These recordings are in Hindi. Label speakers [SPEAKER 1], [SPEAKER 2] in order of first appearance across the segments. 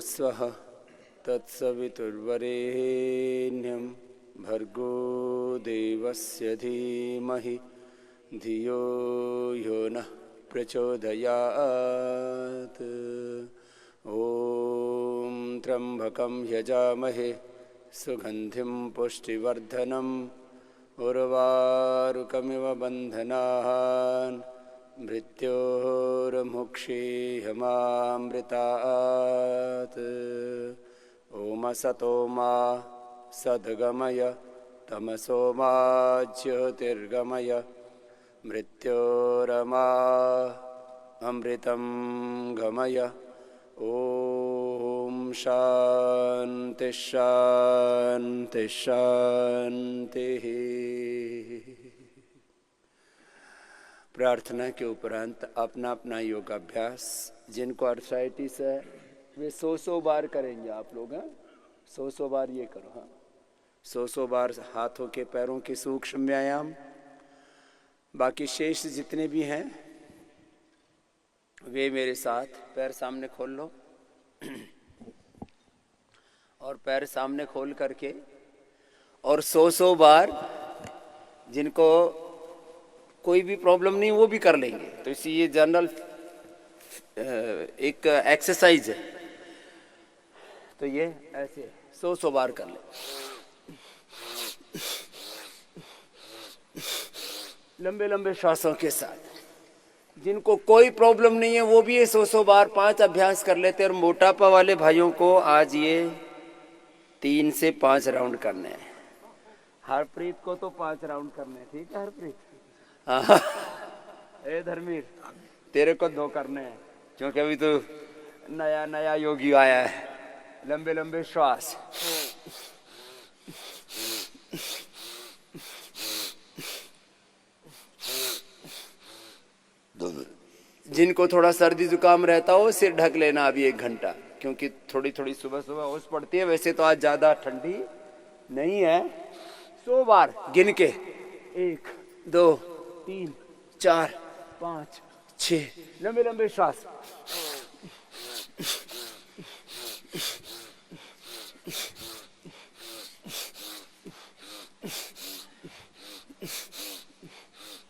[SPEAKER 1] स्वः तत्सवितुर्वरेण्यं भर्गो देवस्य धीमहि धियो यो नः प्रचोदयात्। ॐ त्र्यम्बकं यजामहे सुगन्धिं पुष्टिवर्धनम् उर्वारुकमिव बन्धनान् मृत्योर्मुक्षीयमामृतात्। ॐ असतो मा सद्गमय तमसो मा ज्योतिर्गमय मृत्योरमा अमृतं गमय। ॐ शान्ति शान्ति शान्तिः। प्रार्थना के उपरांत अपना अपना योगाभ्यास जिनको आर्थराइटिस है वे 100 बार करेंगे। आप लोग 100 बार ये करो। हाँ, 100 बार हाथों के पैरों के सूक्ष्म व्यायाम। बाकी शेष जितने भी हैं वे मेरे साथ पैर सामने खोल लो और पैर सामने खोल करके और 100 बार जिनको कोई भी प्रॉब्लम नहीं वो भी कर लेंगे। तो इसी ये जनरल एक एक्सरसाइज है। तो ये ऐसे 100 बार कर ले। लंबे लंबे श्वासों के साथ। जिनको कोई प्रॉब्लम नहीं है वो भी ये 100 बार 5 अभ्यास कर लेते हैं। और मोटापा वाले भाइयों को आज ये 3 से 5 राउंड करने हैं। हरप्रीत को तो 5 राउंड करने हैं। ठीक है हरप्रीत? ए धर्मीर तेरे को 2 करने हैं क्योंकि अभी तो नया नया योगी आया है। लंबे लंबे श्वास। जिनको थोड़ा सर्दी जुकाम रहता हो सिर ढक लेना अभी 1 घंटा, क्योंकि थोड़ी थोड़ी सुबह सुबह ओस पड़ती है। वैसे तो आज ज्यादा ठंडी नहीं है। 100 बार गिन के 1 2 3 4 5 6 लंबे लंबे श्वास।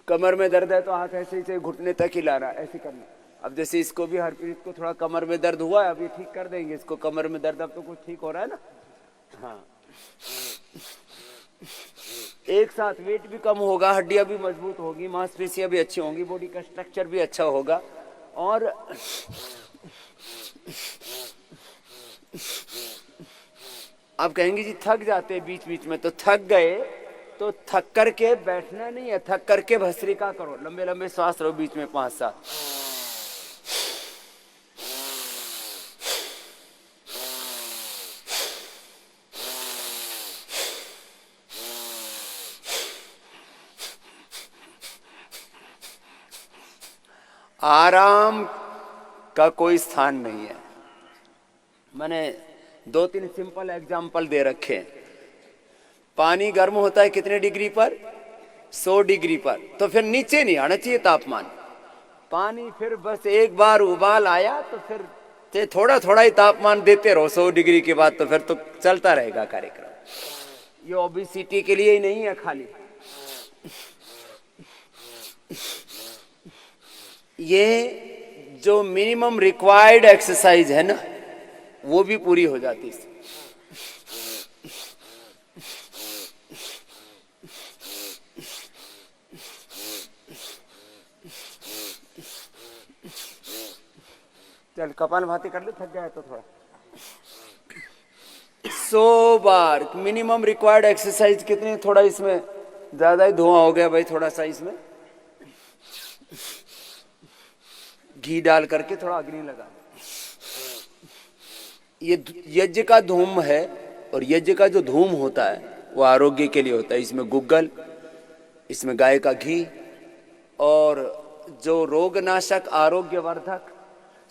[SPEAKER 1] कमर में दर्द है तो हाथ ऐसे ही घुटने तक हिलाना, ऐसे करना। अब जैसे इसको भी हरप्रीत को थोड़ा कमर में दर्द हुआ है, अभी ठीक कर देंगे इसको। कमर में दर्द अब तो कुछ ठीक हो रहा है ना। हाँ, एक साथ वेट भी कम होगा, हड्डियां भी मजबूत होगी, मांसपेशियां भी अच्छी होंगी, बॉडी का स्ट्रक्चर भी अच्छा होगा। और आप कहेंगे जी थक जाते हैं बीच बीच में, तो थक गए तो थक करके बैठना नहीं है, थक करके भस्त्रिका करो। लंबे लंबे सांस लो बीच में 5-7। आराम का कोई स्थान नहीं है। मैंने 2-3 सिंपल एग्जाम्पल दे रखे हैं। पानी गर्म होता है कितने डिग्री पर? 100 डिग्री पर। तो फिर नीचे नहीं आना चाहिए तापमान। पानी फिर बस एक बार उबाल आया तो फिर थोड़ा थोड़ा ही तापमान देते रहो 100 डिग्री के बाद, तो फिर तो चलता रहेगा कार्यक्रम। ये ओबेसिटी के लिए ही नहीं है खाली, ये जो मिनिमम रिक्वायर्ड एक्सरसाइज है ना वो भी पूरी हो जाती है। चल कपालभाति कर ले, थक गया है तो थोड़ा। 100 बार मिनिमम रिक्वायर्ड एक्सरसाइज कितनी, थोड़ा इसमें ज्यादा ही धुआं हो गया भाई, थोड़ा सा इसमें घी डाल करके थोड़ा अग्नि लगा। ये यज्ञ का धूम है, और यज्ञ का जो धूम होता है वो आरोग्य के लिए होता है। इसमें गुग्गल, इसमें गाय का घी, और जो रोगनाशक, आरोग्यवर्धक,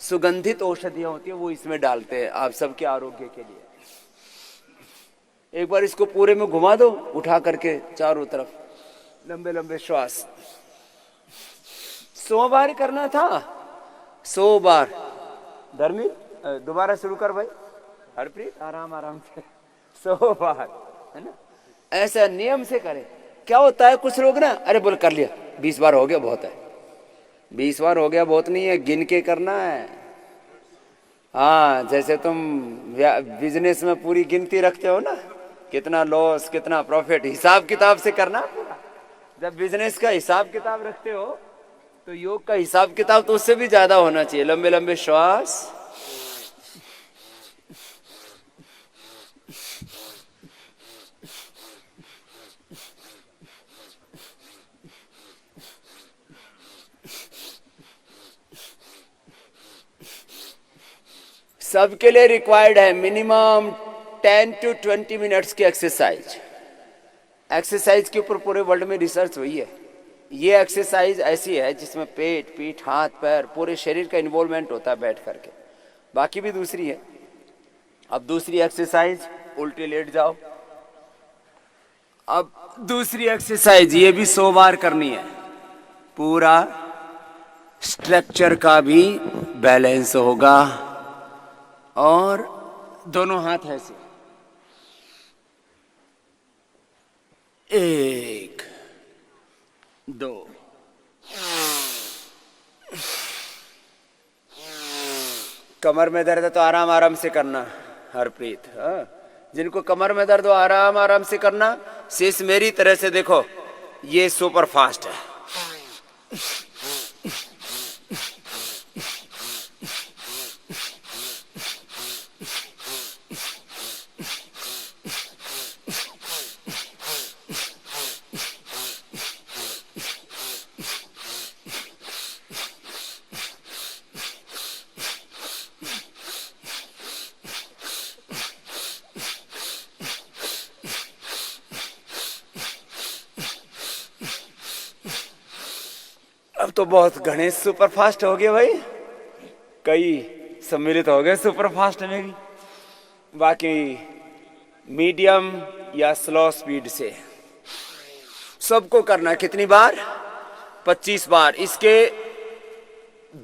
[SPEAKER 1] सुगंधित औषधियां होती है वो इसमें डालते हैं आप सबके आरोग्य के लिए। एक बार इसको पूरे में घुमा दो, उठा करके चारों तरफ, लंबे लंबे श्वास। 100 बार करना था, 100 बार। धर्मी दोबारा शुरू कर भाई, हरप्रीत आराम आराम से 100 बार, है ना। ऐसा नियम से करें। क्या होता है, कुछ लोग ना, अरे बोल कर लिया, 20 बार हो गया बहुत है। 20 बार हो गया बहुत नहीं है, गिन के करना है। हाँ, जैसे तुम बिजनेस में पूरी गिनती रखते हो ना, कितना लॉस कितना प्रॉफिट, हिसाब किताब से करना पूरा। जब बिजनेस का हिसाब किताब रखते हो तो योग का हिसाब किताब तो उससे भी ज्यादा होना चाहिए। लंबे लंबे श्वास, सबके लिए रिक्वायर्ड है मिनिमम 10 to 20 मिनट्स की एक्सरसाइज। एक्सरसाइज के ऊपर पूरे वर्ल्ड में रिसर्च हुई है। ये एक्सरसाइज ऐसी है जिसमें पेट, पीठ, हाथ, पैर, पूरे शरीर का इन्वॉल्वमेंट होता है बैठ करके। बाकी भी दूसरी है। अब दूसरी एक्सरसाइज, उल्टे लेट जाओ। अब दूसरी एक्सरसाइज, ये भी 100 बार करनी है। पूरा स्ट्रक्चर का भी बैलेंस होगा, और दोनों हाथ ऐसे, 1 2। कमर में दर्द है तो आराम आराम से करना हरप्रीत। हाँ, जिनको कमर में दर्द हो आराम आराम से करना। शेष मेरी तरह से देखो, ये सुपर फास्ट है। अब तो बहुत घने सुपर फास्ट हो गए भाई, कई सम्मिलित हो गए सुपर फास्ट में भी। बाकी मीडियम या स्लो स्पीड से सबको करना। कितनी बार? 25 बार। इसके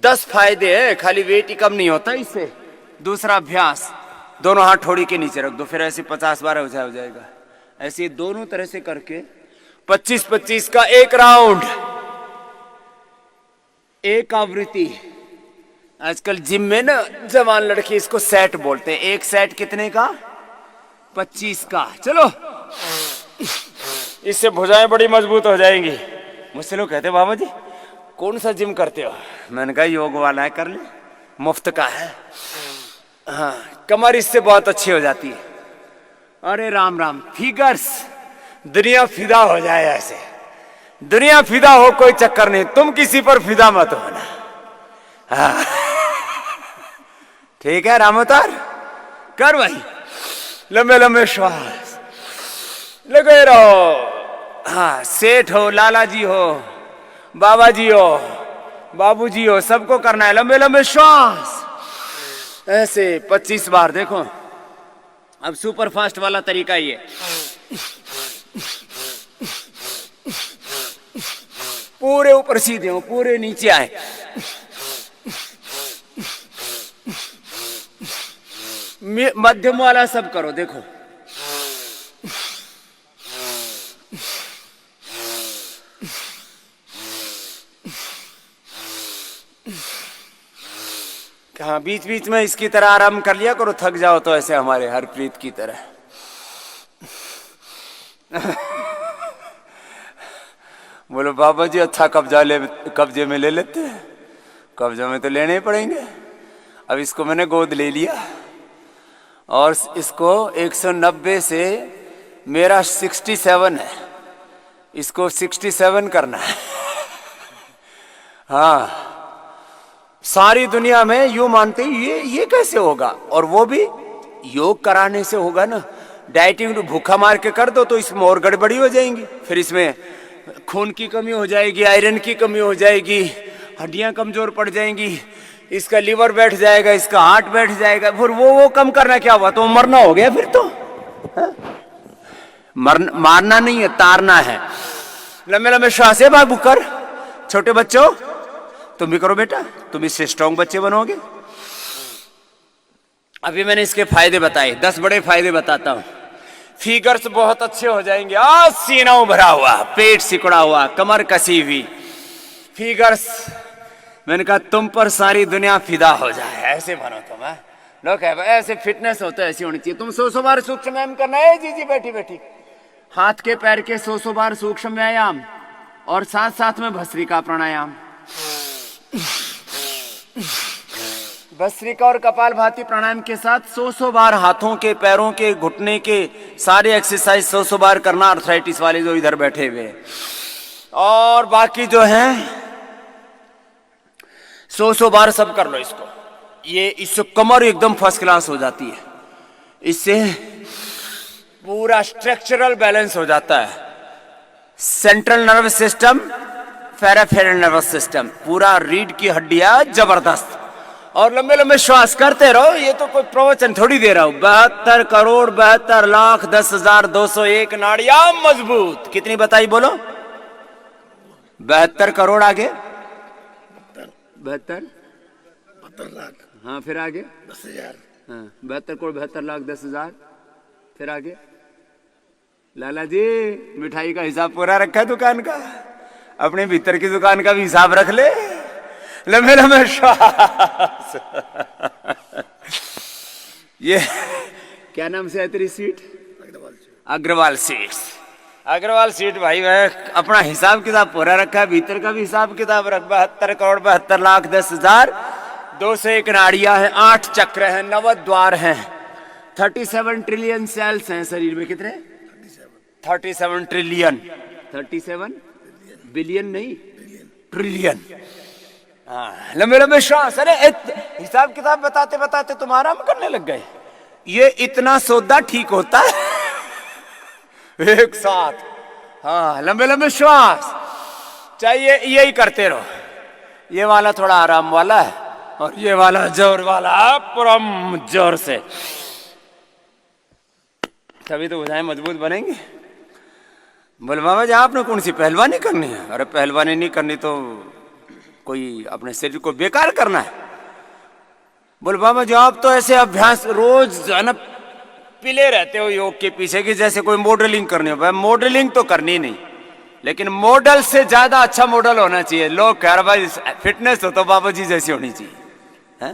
[SPEAKER 1] 10 फायदे हैं, खाली वेट ही कम नहीं होता इससे। दूसरा अभ्यास, दोनों हाथ ठोड़ी के नीचे रख दो, फिर ऐसे 50 बार हो जाएगा। ऐसे दोनों तरह से करके 25-25 का एक राउंड, एक आवृत्ति। आजकल जिम में ना जवान लड़के इसको सेट बोलते हैं। एक सेट कितने का? 25 का। चलो, इससे भुजाएं बड़ी मजबूत हो जाएंगी। मुझसे लोग कहते बाबा जी कौन सा जिम करते हो? मैंने कहा योग वाला है, कर ले, मुफ्त का है। हाँ, कमर इससे बहुत अच्छी हो जाती है। अरे राम राम, फिगर्स, दुनिया फिदा हो जाए ऐसे। दुनिया फिदा हो, कोई चक्कर नहीं, तुम किसी पर फिदा मत होना। हाँ। ठीक है रामोतार, कर भाई, लंबे लंबे श्वास लगे रहो। हाँ, सेठ हो, लाला जी हो, बाबा जी हो, बाबू जी हो, सबको करना है लंबे लंबे श्वास ऐसे 25 बार। देखो अब सुपर फास्ट वाला तरीका ये, पूरे ऊपर सीधे हो, पूरे नीचे आए। मध्यम वाला सब करो। देखो हाँ, बीच बीच में इसकी तरह आराम कर लिया करो, थक जाओ तो ऐसे हमारे हरप्रीत की तरह। बोलो बाबा जी अच्छा कब्जे में ले लेते हैं। कब्जे में तो लेने ही पड़ेंगे। अब इसको मैंने गोद ले लिया और इसको 190 से मेरा 67 है, इसको 67 करना है। हाँ, सारी दुनिया में यूं मानते ये कैसे होगा, और वो भी योग कराने से होगा ना। डाइटिंग भूखा मार के कर दो तो इसमें और गड़बड़ी हो जाएंगी, फिर इसमें खून की कमी हो जाएगी, आयरन की कमी हो जाएगी, हड्डियां कमजोर पड़ जाएंगी, इसका लीवर बैठ जाएगा, इसका हार्ट बैठ जाएगा, फिर वो कम करना क्या हुआ, तो मरना हो गया फिर तो। मारना नहीं है, तारना है। लंबे लंबे श्वास है बाबू कर। छोटे बच्चों तुम भी करो बेटा, तुम इससे स्ट्रांग बच्चे बनोगे। अभी मैंने इसके फायदे बताए, 10 बड़े फायदे बताता हूं। फिगर्स बहुत अच्छे हो जाएंगे, सीना उभरा हुआ, पेट सिकुड़ा हुआ, कमर कसी हुई, फिगर्स। मैंने कहा तुम पर सारी दुनिया फिदा हो जाए, ऐसे बनो तुम। लोग कहे ऐसे फिटनेस होता है, ऐसी होनी चाहिए। तुम 100 बार सूक्ष्म व्यायाम करना है जी बैठी बैठी, हाथ के पैर के 100 बार सूक्ष्म व्यायाम, और साथ साथ में भस्त्रिका प्राणायाम। भस्त्रिका और कपालभाति प्राणायाम के साथ 100 बार हाथों के, पैरों के, घुटने के सारे एक्सरसाइज 100 बार करना, आर्थराइटिस वाले जो इधर बैठे हुए। और बाकी जो है 100 बार सब कर लो इसको। इससे कमर एकदम फर्स्ट क्लास हो जाती है, इससे पूरा स्ट्रक्चरल बैलेंस हो जाता है। Central nervous system, peripheral nervous system, पूरा रीढ़ की हड्डियां जबरदस्त। और लंबे लंबे श्वास करते रहो, ये तो कोई प्रवचन थोड़ी दे रहा हूं। 72 करोड़ 72 लाख 10,201 नाड़ियां मजबूत। कितनी बताई बोलो? 72 करोड़। आगे 72 लाख। हाँ, फिर आगे 10,000। हाँ, 72 करोड़ 72 लाख 10,000। फिर आगे लाला जी मिठाई का हिसाब पूरा रखा है दुकान का, अपने भीतर की दुकान का भी हिसाब रख ले। लंबे लंबे श्वास। ये क्या नाम से है तेरी seat? Agarwal seats. Agarwal seat भाई, मैं अपना हिसाब किताब पूरा रखा है, भीतर का भी हिसाब किताब रख। 72 करोड़ 72 लाख 10,201 नाड़ियां हैं, 8 चक्र हैं, 9 द्वार हैं, 37 ट्रिलियन सेल्स हैं शरीर में। कितने? 37 ट्रिलियन। 37 बिलियन नहीं, ट्रिलियन। लंबे लंबे श्वास। अरे हिसाब किताब बताते बताते तुम आराम करने लग गए। ये इतना सौदा ठीक होता है एक साथ। हाँ, लंबे लंबे श्वास चाहिए, यही करते रहो। ये वाला थोड़ा आराम वाला है, और ये वाला जोर वाला, परम जोर से, तभी तो भुजाएं मजबूत बनेंगी। बोले बाबा जी आपने कौन सी पहलवानी करनी है? अरे पहलवानी नहीं करनी तो कोई अपने शरीर को बेकार करना है। बोले बाबा जी आप तो ऐसे अभ्यास रोज है ना पिले रहते हो योग के पीछे की जैसे कोई मॉडलिंग करनी हो। भाई मॉडलिंग तो करनी नहीं, लेकिन मॉडल से ज्यादा अच्छा मॉडल होना चाहिए। लोग कह रहे भाई फिटनेस हो तो बाबा जी जैसी होनी चाहिए।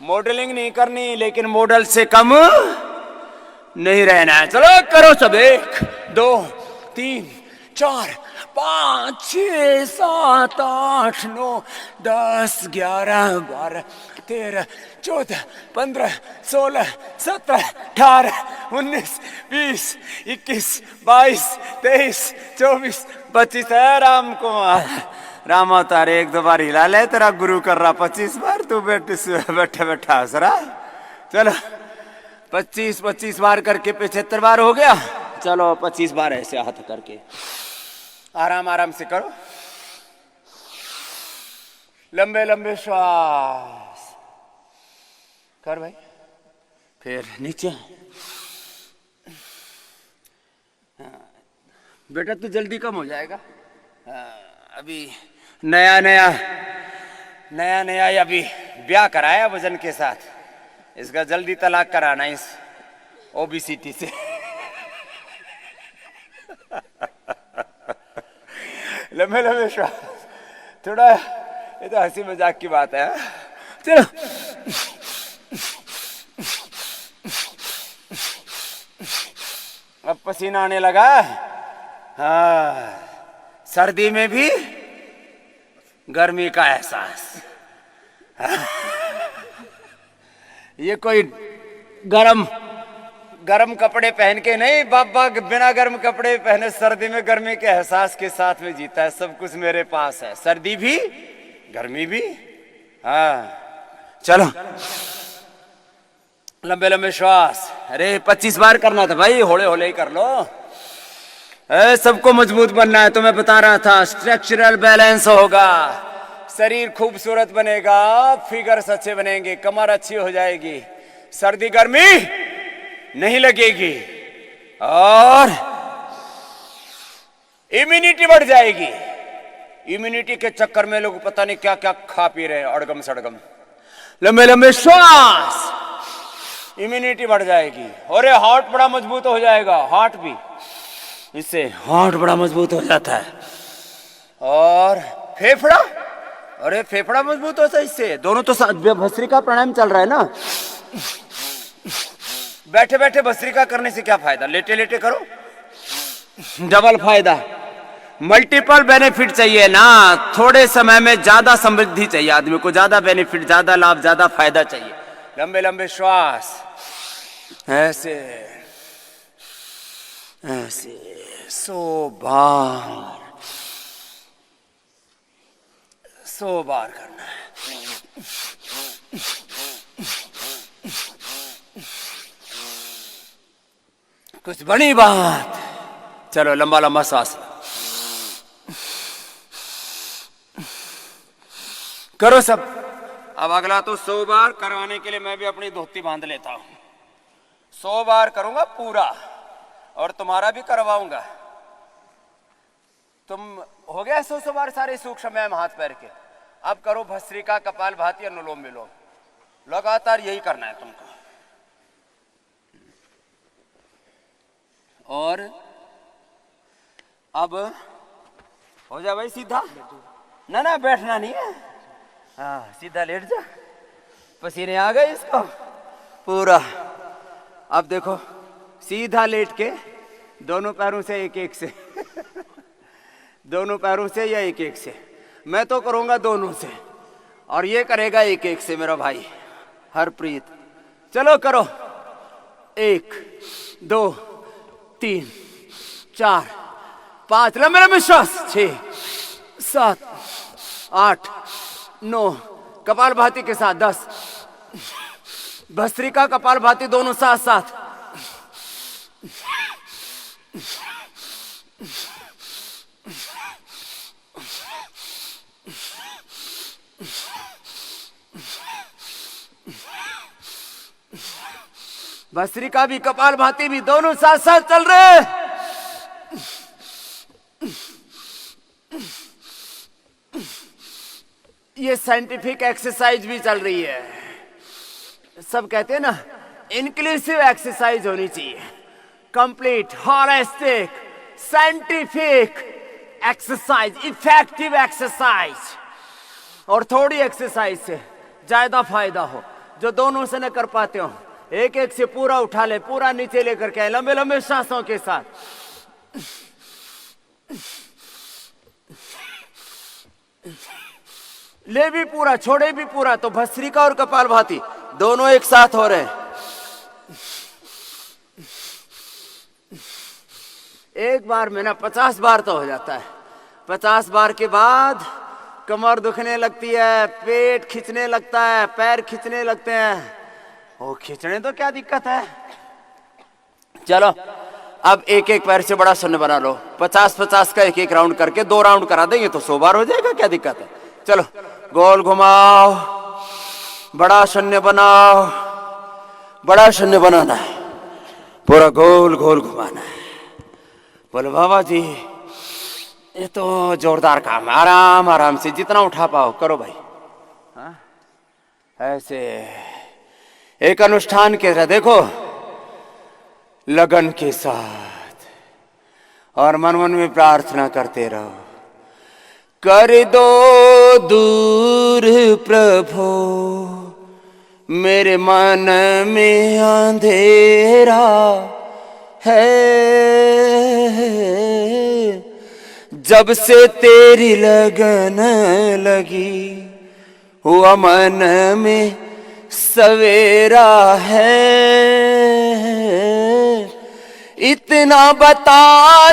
[SPEAKER 1] मॉडलिंग नहीं करनी, लेकिन मॉडल से कम नहीं रहना है। चलो करो सब। 1 2 3 4 5 6 7 8 9 10 11 12 13 14 15 16 17 18 19 20 21 22 23 24 25 है। राम कुमार राम अवतार 1-2 बार हिला ले, तेरा गुरु कर रहा 25 बार, तू बैठे बैठा हंस रहा। चलो 25 बार करके 75 बार हो गया। चलो 25 बार ऐसे हाथ करके आराम आराम से करो। लंबे लंबे श्वास कर भाई। फिर नीचे। बेटा तू जल्दी कम हो जाएगा। अभी नया नया अभी ब्याह कराया वजन के साथ, इसका जल्दी तलाक कराना इस ओबीसीटी से। लंबे लंबे श्वास। थोड़ा ये तो हंसी मजाक की बात है। चलो अब पसीना आने लगा। हाँ, सर्दी में भी गर्मी का एहसास। ये कोई गरम गरम कपड़े पहन के नहीं, बाबा बिना गर्म कपड़े पहने सर्दी में गर्मी के एहसास के साथ में जीता है। सब कुछ मेरे पास है, सर्दी भी गर्मी भी। हाँ चलो लंबे लंबे श्वास। अरे 25 बार करना था भाई, होले होले ही कर लो। सबको मजबूत बनना है, तो मैं बता रहा था स्ट्रक्चरल बैलेंस होगा, शरीर खूबसूरत बनेगा, फिगर्स अच्छे बनेंगे, कमर अच्छी हो जाएगी, सर्दी गर्मी नहीं लगेगी और इम्यूनिटी बढ़ जाएगी। इम्यूनिटी के चक्कर में लोग पता नहीं क्या क्या खा पी रहे हैं, अड़गम सड़गम। लंबे लंबे श्वास, इम्यूनिटी बढ़ जाएगी और हार्ट बड़ा मजबूत हो जाएगा। हार्ट भी, इससे हार्ट बड़ा मजबूत हो जाता है। और फेफड़ा, अरे फेफड़ा मजबूत होता है इससे। दोनों तो भस्त्रिका प्राणायाम चल रहा है ना। बैठे बैठे भस्त्रिका करने से क्या फायदा, लेटे लेटे करो, डबल फायदा, मल्टीपल बेनिफिट चाहिए ना। थोड़े समय में ज्यादा समृद्धि चाहिए आदमी को, ज्यादा बेनिफिट, ज्यादा लाभ, ज्यादा फायदा चाहिए। लंबे लंबे श्वास, ऐसे ऐसे 100 बार करना है। कुछ बड़ी बात। चलो लंबा लंबा सांस करो सब। अब अगला तो 100 बार करवाने के लिए मैं भी अपनी धोती बांध लेता हूं। 100 बार करूंगा पूरा और तुम्हारा भी करवाऊंगा। तुम हो गया 100 बार सारे सूक्ष्म व्यायाम हाथ पैर के। अब करो भस्त्रिका, कपालभाति, अनुलोम विलोम। लगातार यही करना है तुमको। और अब हो जा भाई सीधा, ना ना बैठना नहीं है, हाँ सीधा लेट जा। पसीने आ गए इसको पूरा। अब देखो सीधा लेट के दोनों पैरों से एक एक से दोनों पैरों से या एक एक से। मैं तो करूंगा दोनों से और ये करेगा एक एक से मेरा भाई हरप्रीत। चलो करो, 1 2 3 4 5, लंबे लंबे श्वास, 6 7 8 9, कपालभाति के साथ 10, भस्त्रिका कपालभाति दोनों साथ साथ। भस्त्रिका भी कपालभाति भी दोनों साथ साथ चल रहे। ये साइंटिफिक एक्सरसाइज भी चल रही है। सब कहते हैं ना इंक्लूसिव एक्सरसाइज होनी चाहिए, complete holistic scientific exercise, effective exercise. और थोड़ी एक्सरसाइज से ज्यादा फायदा हो, जो दोनों से न कर पाते हो एक एक से पूरा उठा ले, पूरा नीचे लेकर के लंबे लंबे सांसों के साथ। ले भी पूरा, छोड़े भी पूरा। तो भस्त्रिका और कपालभाति दोनों एक साथ हो रहे हैं। एक बार में ना 50 बार तो हो जाता है। 50 बार के बाद कमर दुखने लगती है, पेट खींचने लगता है, पैर खींचने लगते हैं। वो खींचने तो क्या दिक्कत है। चलो अब एक एक पैर से बड़ा शून्य बना लो। 50-50 का एक एक राउंड करके 2 राउंड करा देंगे तो 100 बार हो जाएगा, क्या दिक्कत है। चलो गोल घुमाओ, बड़ा शून्य बनाओ, बड़ा शून्य बनाना है, पूरा गोल गोल घुमाना है। बोलो बाबा जी ये तो जोरदार काम है। आराम आराम से जितना उठा पाओ करो भाई। हाँ ऐसे एक अनुष्ठान के तरह देखो, लगन के साथ और मन मन में प्रार्थना करते रहो। कर दो दूर प्रभु मेरे मन में अंधेरा है, जब से तेरी लगन लगी हुआ मन में सवेरा है, इतना बता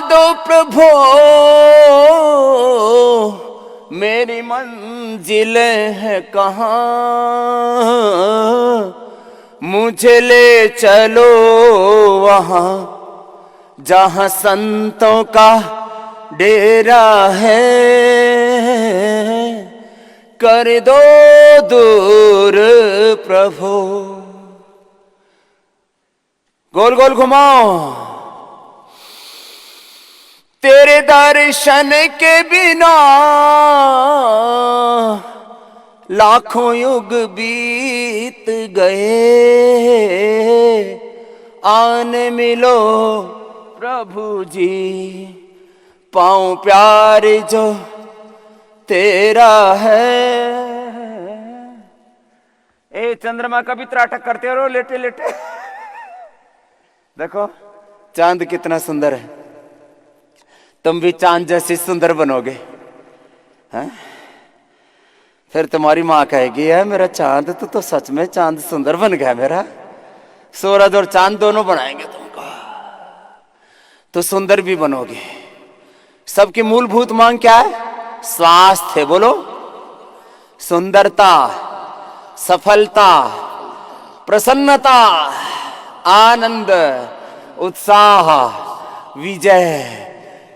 [SPEAKER 1] दो प्रभु मेरी मंजिल है कहाँ, मुझे ले चलो वहाँ जहाँ संतों का डेरा है, कर दो दूर प्रभु। गोल गोल घुमाओ। तेरे दर्शन के बिना लाखों युग बीत गए, आने मिलो प्रभु जी, पाऊं प्यार जो तेरा है। ए चंद्रमा का भी त्राटक करते रहो लेटे लेटे। देखो चांद कितना सुंदर है, तुम भी चांद जैसी सुंदर बनोगे हैं? फिर तुम्हारी माँ कहेगी है मेरा चांद तो सच में चांद सुंदर बन गया मेरा। सूरज और चांद दोनों बनाएंगे तुमको, तो सुंदर भी बनोगे। सबकी मूलभूत मांग क्या है? स्वास्थ्य। बोलो, सुंदरता, सफलता, प्रसन्नता, आनंद, उत्साह, विजय,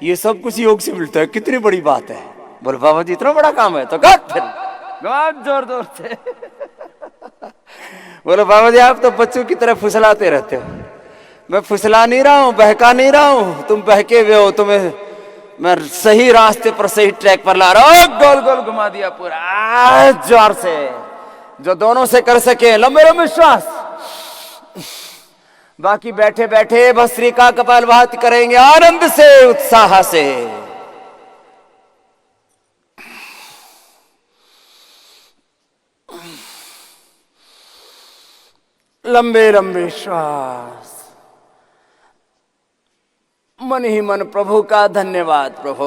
[SPEAKER 1] ये सब कुछ योग से मिलता है। कितनी बड़ी बात है। बोलो बाबा जी इतना बड़ा काम है तो कर फिर जोर जोर से। बोलो बाबा जी आप तो बच्चों की तरह फुसलाते रहते हो। मैं फुसला नहीं रहा हूं, बहका नहीं रहा हूं, तुम बहके हुए हो। तुम्हें मैं सही रास्ते पर, सही ट्रैक पर ला रहा हूं। गोल गोल घुमा दिया पूरा जोर से, जो दोनों से कर सके। लंबे लंबे श्वास। बाकी बैठे बैठे भस्त्रिका कपालभाति करेंगे आनंद से, उत्साह से। लंबे लंबे श्वास। मन ही मन प्रभु का धन्यवाद। प्रभु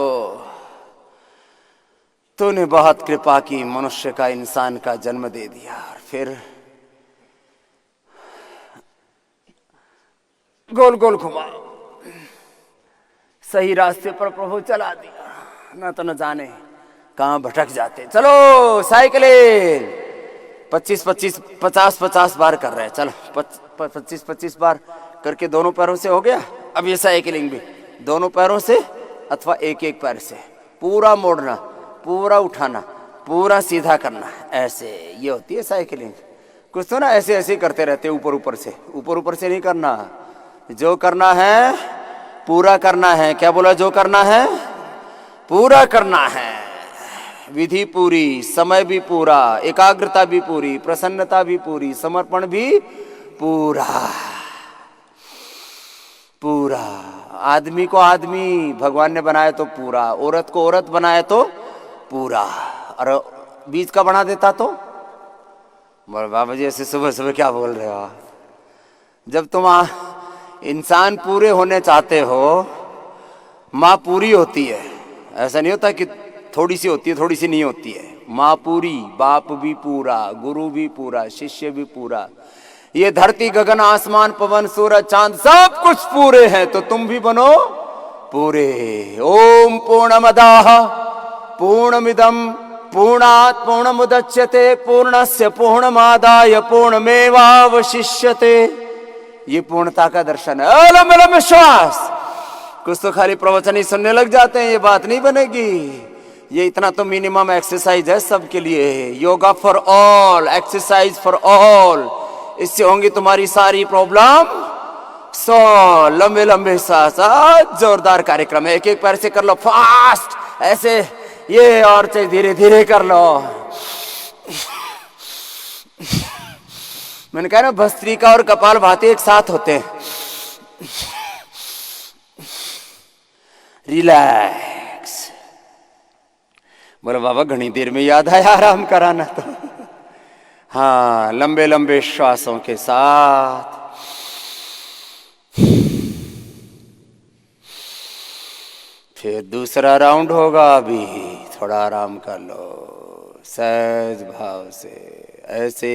[SPEAKER 1] तूने बहुत कृपा की, मनुष्य का, इंसान का जन्म दे दिया और फिर गोल गोल घुमा, सही रास्ते पर प्रभु चला दिया। ना तो न जाने कहां भटक जाते। चलो साइकिलिंग 50 बार कर रहे हैं। चलो 25 बार करके दोनों पैरों से हो गया। अब ये साइकिलिंग भी दोनों पैरों से अथवा एक एक पैर से पूरा मोड़ना, पूरा उठाना, पूरा सीधा करना, ऐसे ये होती है साइकिलिंग। कुछ तो ना ऐसे ऐसे करते रहते, ऊपर ऊपर से। ऊपर ऊपर से नहीं करना, जो करना है पूरा करना है। क्या बोला? जो करना है पूरा करना है। विधि पूरी, समय भी पूरा, एकाग्रता भी पूरी, प्रसन्नता भी पूरी, समर्पण भी पूरा पूरा। आदमी को आदमी भगवान ने बनाया तो पूरा, औरत को औरत बनाया तो पूरा, और बीच का बना देता तो। बाबा जी ऐसे सुबह सुबह क्या बोल रहे हो? जब तुम इंसान पूरे होने चाहते हो, माँ पूरी होती है। ऐसा नहीं होता कि थोड़ी सी होती है, थोड़ी सी नहीं होती है। माँ पूरी, बाप भी पूरा, गुरु भी पूरा, शिष्य भी पूरा। ये धरती, गगन, आसमान, पवन, सूरज, चांद सब कुछ पूरे हैं, तो तुम भी बनो पूरे। ओम पूर्णमदाः पूर्णमिदं पूर्णात् पूर्णमुदच्यते पूर्णस्य पूर्णमादाय पूर्णमेवावशिष्यते। ये पूर्णता का दर्शन है। लंबे लंबे श्वास। कुछ तो खाली प्रवचन ही सुनने लग जाते हैं, ये बात नहीं बनेगी। ये इतना तो मिनिमम एक्सरसाइज है सबके लिए। Yoga for all, exercise for all. इससे होंगी तुम्हारी सारी प्रॉब्लम सॉल्व। लंबे लंबे सांस। जोरदार कार्यक्रम है। एक एक पैर से कर लो फास्ट, ऐसे ये, और चाहे धीरे धीरे कर लो। मैंने कहा ना भस्त्रिका और कपालभाति एक साथ होते हैं। रिलैक्स। बोलो बाबा घनी देर में याद आया आराम कराना तो। हाँ, लंबे लंबे श्वासों के साथ फिर दूसरा राउंड होगा। अभी थोड़ा आराम कर लो सहज भाव से, ऐसे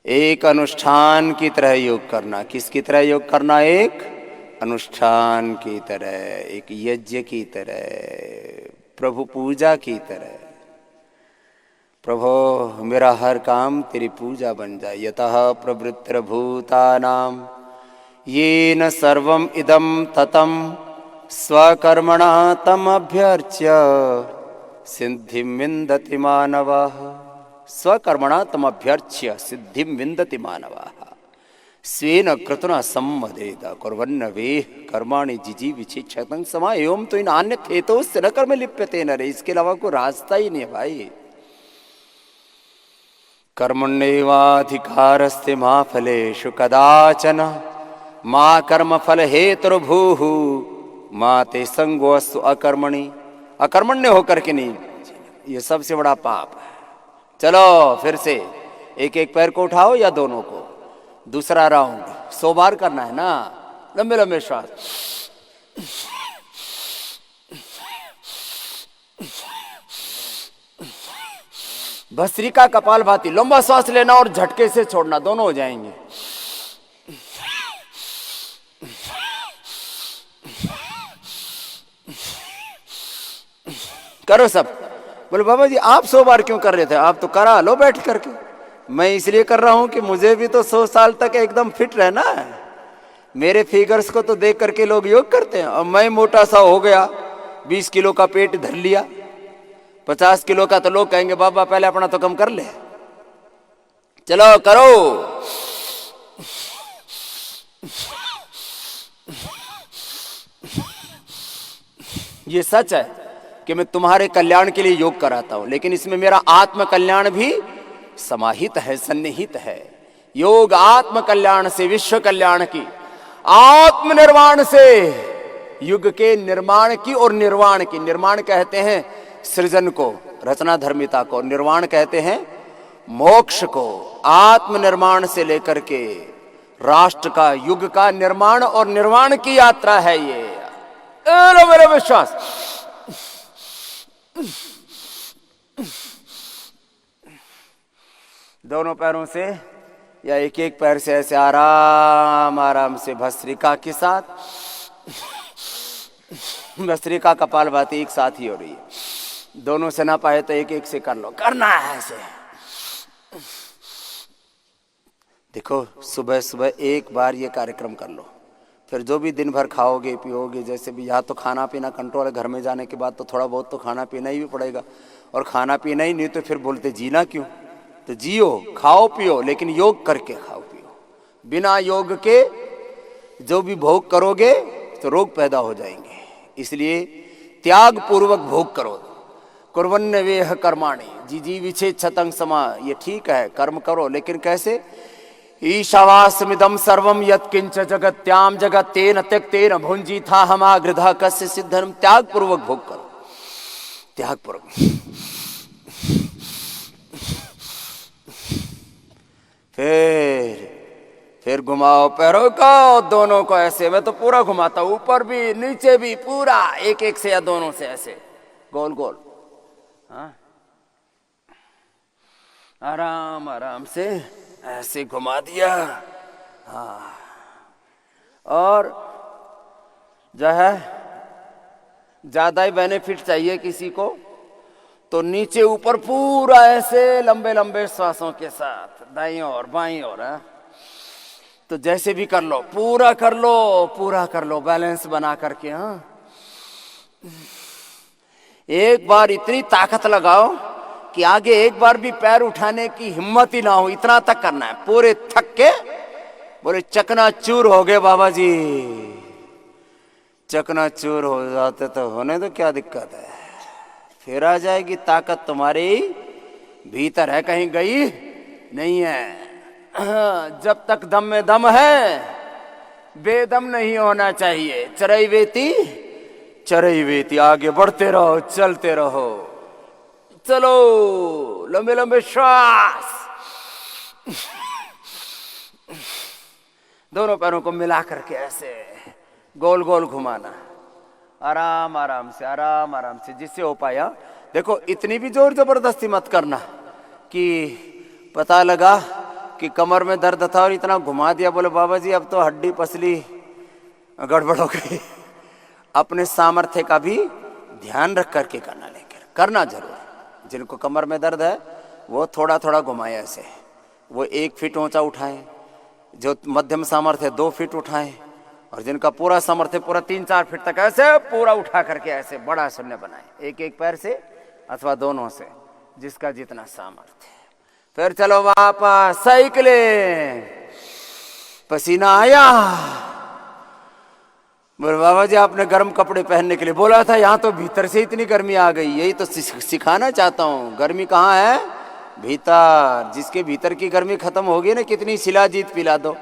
[SPEAKER 1] एक अनुष्ठान की तरह योग करना। किसकी तरह योग करना? एक अनुष्ठान की तरह, एक यज्ञ की तरह, प्रभु पूजा की तरह। प्रभो मेरा हर काम तेरी पूजा बन जाए। यतः प्रवृत्तिर्भूतानां येन सर्वम इदं ततं स्वकर्मणा तमभ्यर्च्य सिद्धिं विन्दति मानवः। स्वकर्मणा तमभ्यर्च्य सिद्धिं विन्दति मानवः स्वेन क्रतुना सम्मदेत कुर्वन्नवेह कर्माणि जिजीविषेक्षतं समा एवं तो इन अन्यत् हेतोस्य न कर्म लिप्यते नरे। इसके अलावा कोई रास्ता ही नहीं है भाई। कर्मण्येवाधिकारस्ते मा फलेषु कदाचन मा कर्मफल हेतुर्भूः मा ते संगोऽस्तु अकर्मणि। अकर्मण्य होकर के नहीं, ये सबसे बड़ा पाप है। चलो फिर से एक एक पैर को उठाओ या दोनों को। दूसरा राउंड 100 बार करना है ना। लंबे लंबे श्वास। भस्त्रिका कपालभाति, लंबा श्वास लेना और झटके से छोड़ना, दोनों हो जाएंगे। करो सब। बोले बाबा जी आप 100 बार क्यों कर रहे थे? आप तो करा लो बैठ करके। मैं इसलिए कर रहा हूं कि मुझे भी तो 100 साल तक एकदम फिट रहना है। मेरे फिगर्स को तो देख करके लोग योग करते हैं, और मैं मोटा सा हो गया, 20 किलो का पेट धर लिया, 50 किलो का, तो लोग कहेंगे बाबा पहले अपना तो कम कर ले। चलो करो। ये सच है कि मैं तुम्हारे कल्याण के लिए योग कराता हूं, लेकिन इसमें मेरा आत्म कल्याण भी समाहित है, सन्निहित है। योग आत्म कल्याण से विश्व कल्याण की, आत्मनिर्वाण से युग के निर्माण की, और निर्वाण की, निर्माण कहते हैं सृजन को, रचना धर्मिता को, निर्वाण कहते हैं मोक्ष को। आत्मनिर्माण से लेकर के राष्ट्र का, युग का निर्माण और निर्वाण की यात्रा है ये। मेरा विश्वास। दोनों पैरों से या एक एक पैर से ऐसे आराम आराम से भस्त्रिका के साथ, भस्त्रिका कपालभाति एक साथ ही हो रही है। दोनों से ना पाए तो एक एक से कर लो, करना है ऐसे। देखो सुबह सुबह एक बार ये कार्यक्रम कर लो, फिर जो भी दिन भर खाओगे पियोगे, जैसे भी, यहाँ तो खाना पीना कंट्रोल है, घर में जाने के बाद तो थोड़ा बहुत तो खाना पीना ही भी पड़ेगा। और खाना पीना ही नहीं तो फिर बोलते जीना क्यों? तो जियो, खाओ पियो, लेकिन योग करके खाओ पियो। बिना योग के जो भी भोग करोगे तो रोग पैदा हो जाएंगे। इसलिए त्याग पूर्वक भोग करो। कुर्वन्नवेह कर्माणि जिजीविषेक्षतं समा। ये ठीक है, कर्म करो, लेकिन कैसे? ईशावास्मिदं सर्वं यत्किंच जगत्याम जगत्तेन त्यक्तेन भुंजीथा हमागृधा कस्य सिद्धर्म। त्याग पूर्वक भोग करो, त्याग पूर्वक। फिर घुमाओ पैरों को, दोनों को ऐसे। मैं तो पूरा घुमाता हूं, ऊपर भी नीचे भी, पूरा एक एक से या दोनों से ऐसे गोल गोल। हाँ, आराम आराम से ऐसे घुमा दिया। हाँ, और जो है ज्यादा ही बेनिफिट चाहिए किसी को तो नीचे ऊपर पूरा ऐसे लंबे लंबे श्वासों के साथ, दाईं और बाईं और। तो जैसे भी कर लो, पूरा कर लो, पूरा कर लो, बैलेंस बना करके। हाँ, एक बार इतनी ताकत लगाओ कि आगे एक बार भी पैर उठाने की हिम्मत ही ना हो, इतना तक करना है। पूरे थक के बोले चकनाचूर हो गए बाबा जी। चकनाचूर हो जाते तो होने दो, क्या दिक्कत है? फिर आ जाएगी ताकत तुम्हारी भीतर है, कहीं गई नहीं है। जब तक दम में दम है, बेदम नहीं होना चाहिए। चरैवेति चरैवेति, आगे बढ़ते रहो, चलते रहो। चलो लंबे लंबे श्वास। दोनों पैरों को मिला करके ऐसे गोल गोल घुमाना, आराम आराम से, आराम आराम से, जिससे हो पाया। देखो इतनी भी जोर जबरदस्ती मत करना कि पता लगा कि कमर में दर्द था और इतना घुमा दिया, बोले बाबा जी अब तो हड्डी पसली गड़बड़ हो गई। अपने सामर्थ्य का भी ध्यान रख करके करना, लेकर करना जरूर है। जिनको कमर में दर्द है वो थोड़ा थोड़ा घुमाए ऐसे, वो 1 फीट ऊंचा उठाएं, जो मध्यम सामर्थ्य 2 फीट उठाएं, और जिनका पूरा सामर्थ्य पूरा 3-4 फीट तक ऐसे पूरा उठा करके ऐसे बड़ा शून्य बनाए, एक पैर से अथवा दोनों से, जिसका जितना सामर्थ्य है। फिर चलो वापस साइकिलिंग, पसीना आया, बोले बाबा जी आपने गर्म कपड़े पहनने के लिए बोला था, यहाँ तो भीतर से इतनी गर्मी आ गई। यही तो सिखाना चाहता हूँ, गर्मी कहाँ है? भीतर। जिसके भीतर की गर्मी खत्म होगी ना, कितनी शिलाजीत पिला दो।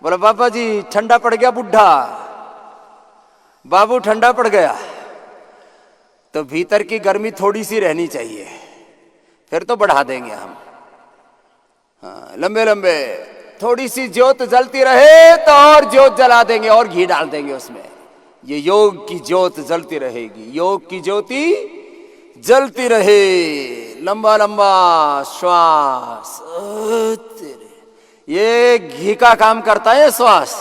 [SPEAKER 1] बोला बाबा जी ठंडा पड़ गया बुढ़ा, बाबू ठंडा पड़ गया, तो भीतर की गर्मी थोड़ी सी रहनी चाहिए, फिर तो बढ़ा देंगे हम। हाँ, लंबे लंबे थोड़ी सी ज्योत जलती रहे तो और ज्योत जला देंगे और घी डाल देंगे उसमें। ये योग की ज्योत जलती रहेगी, योग की ज्योति जलती रहे। लंबा लंबा श्वास, ये घी का काम करता है श्वास।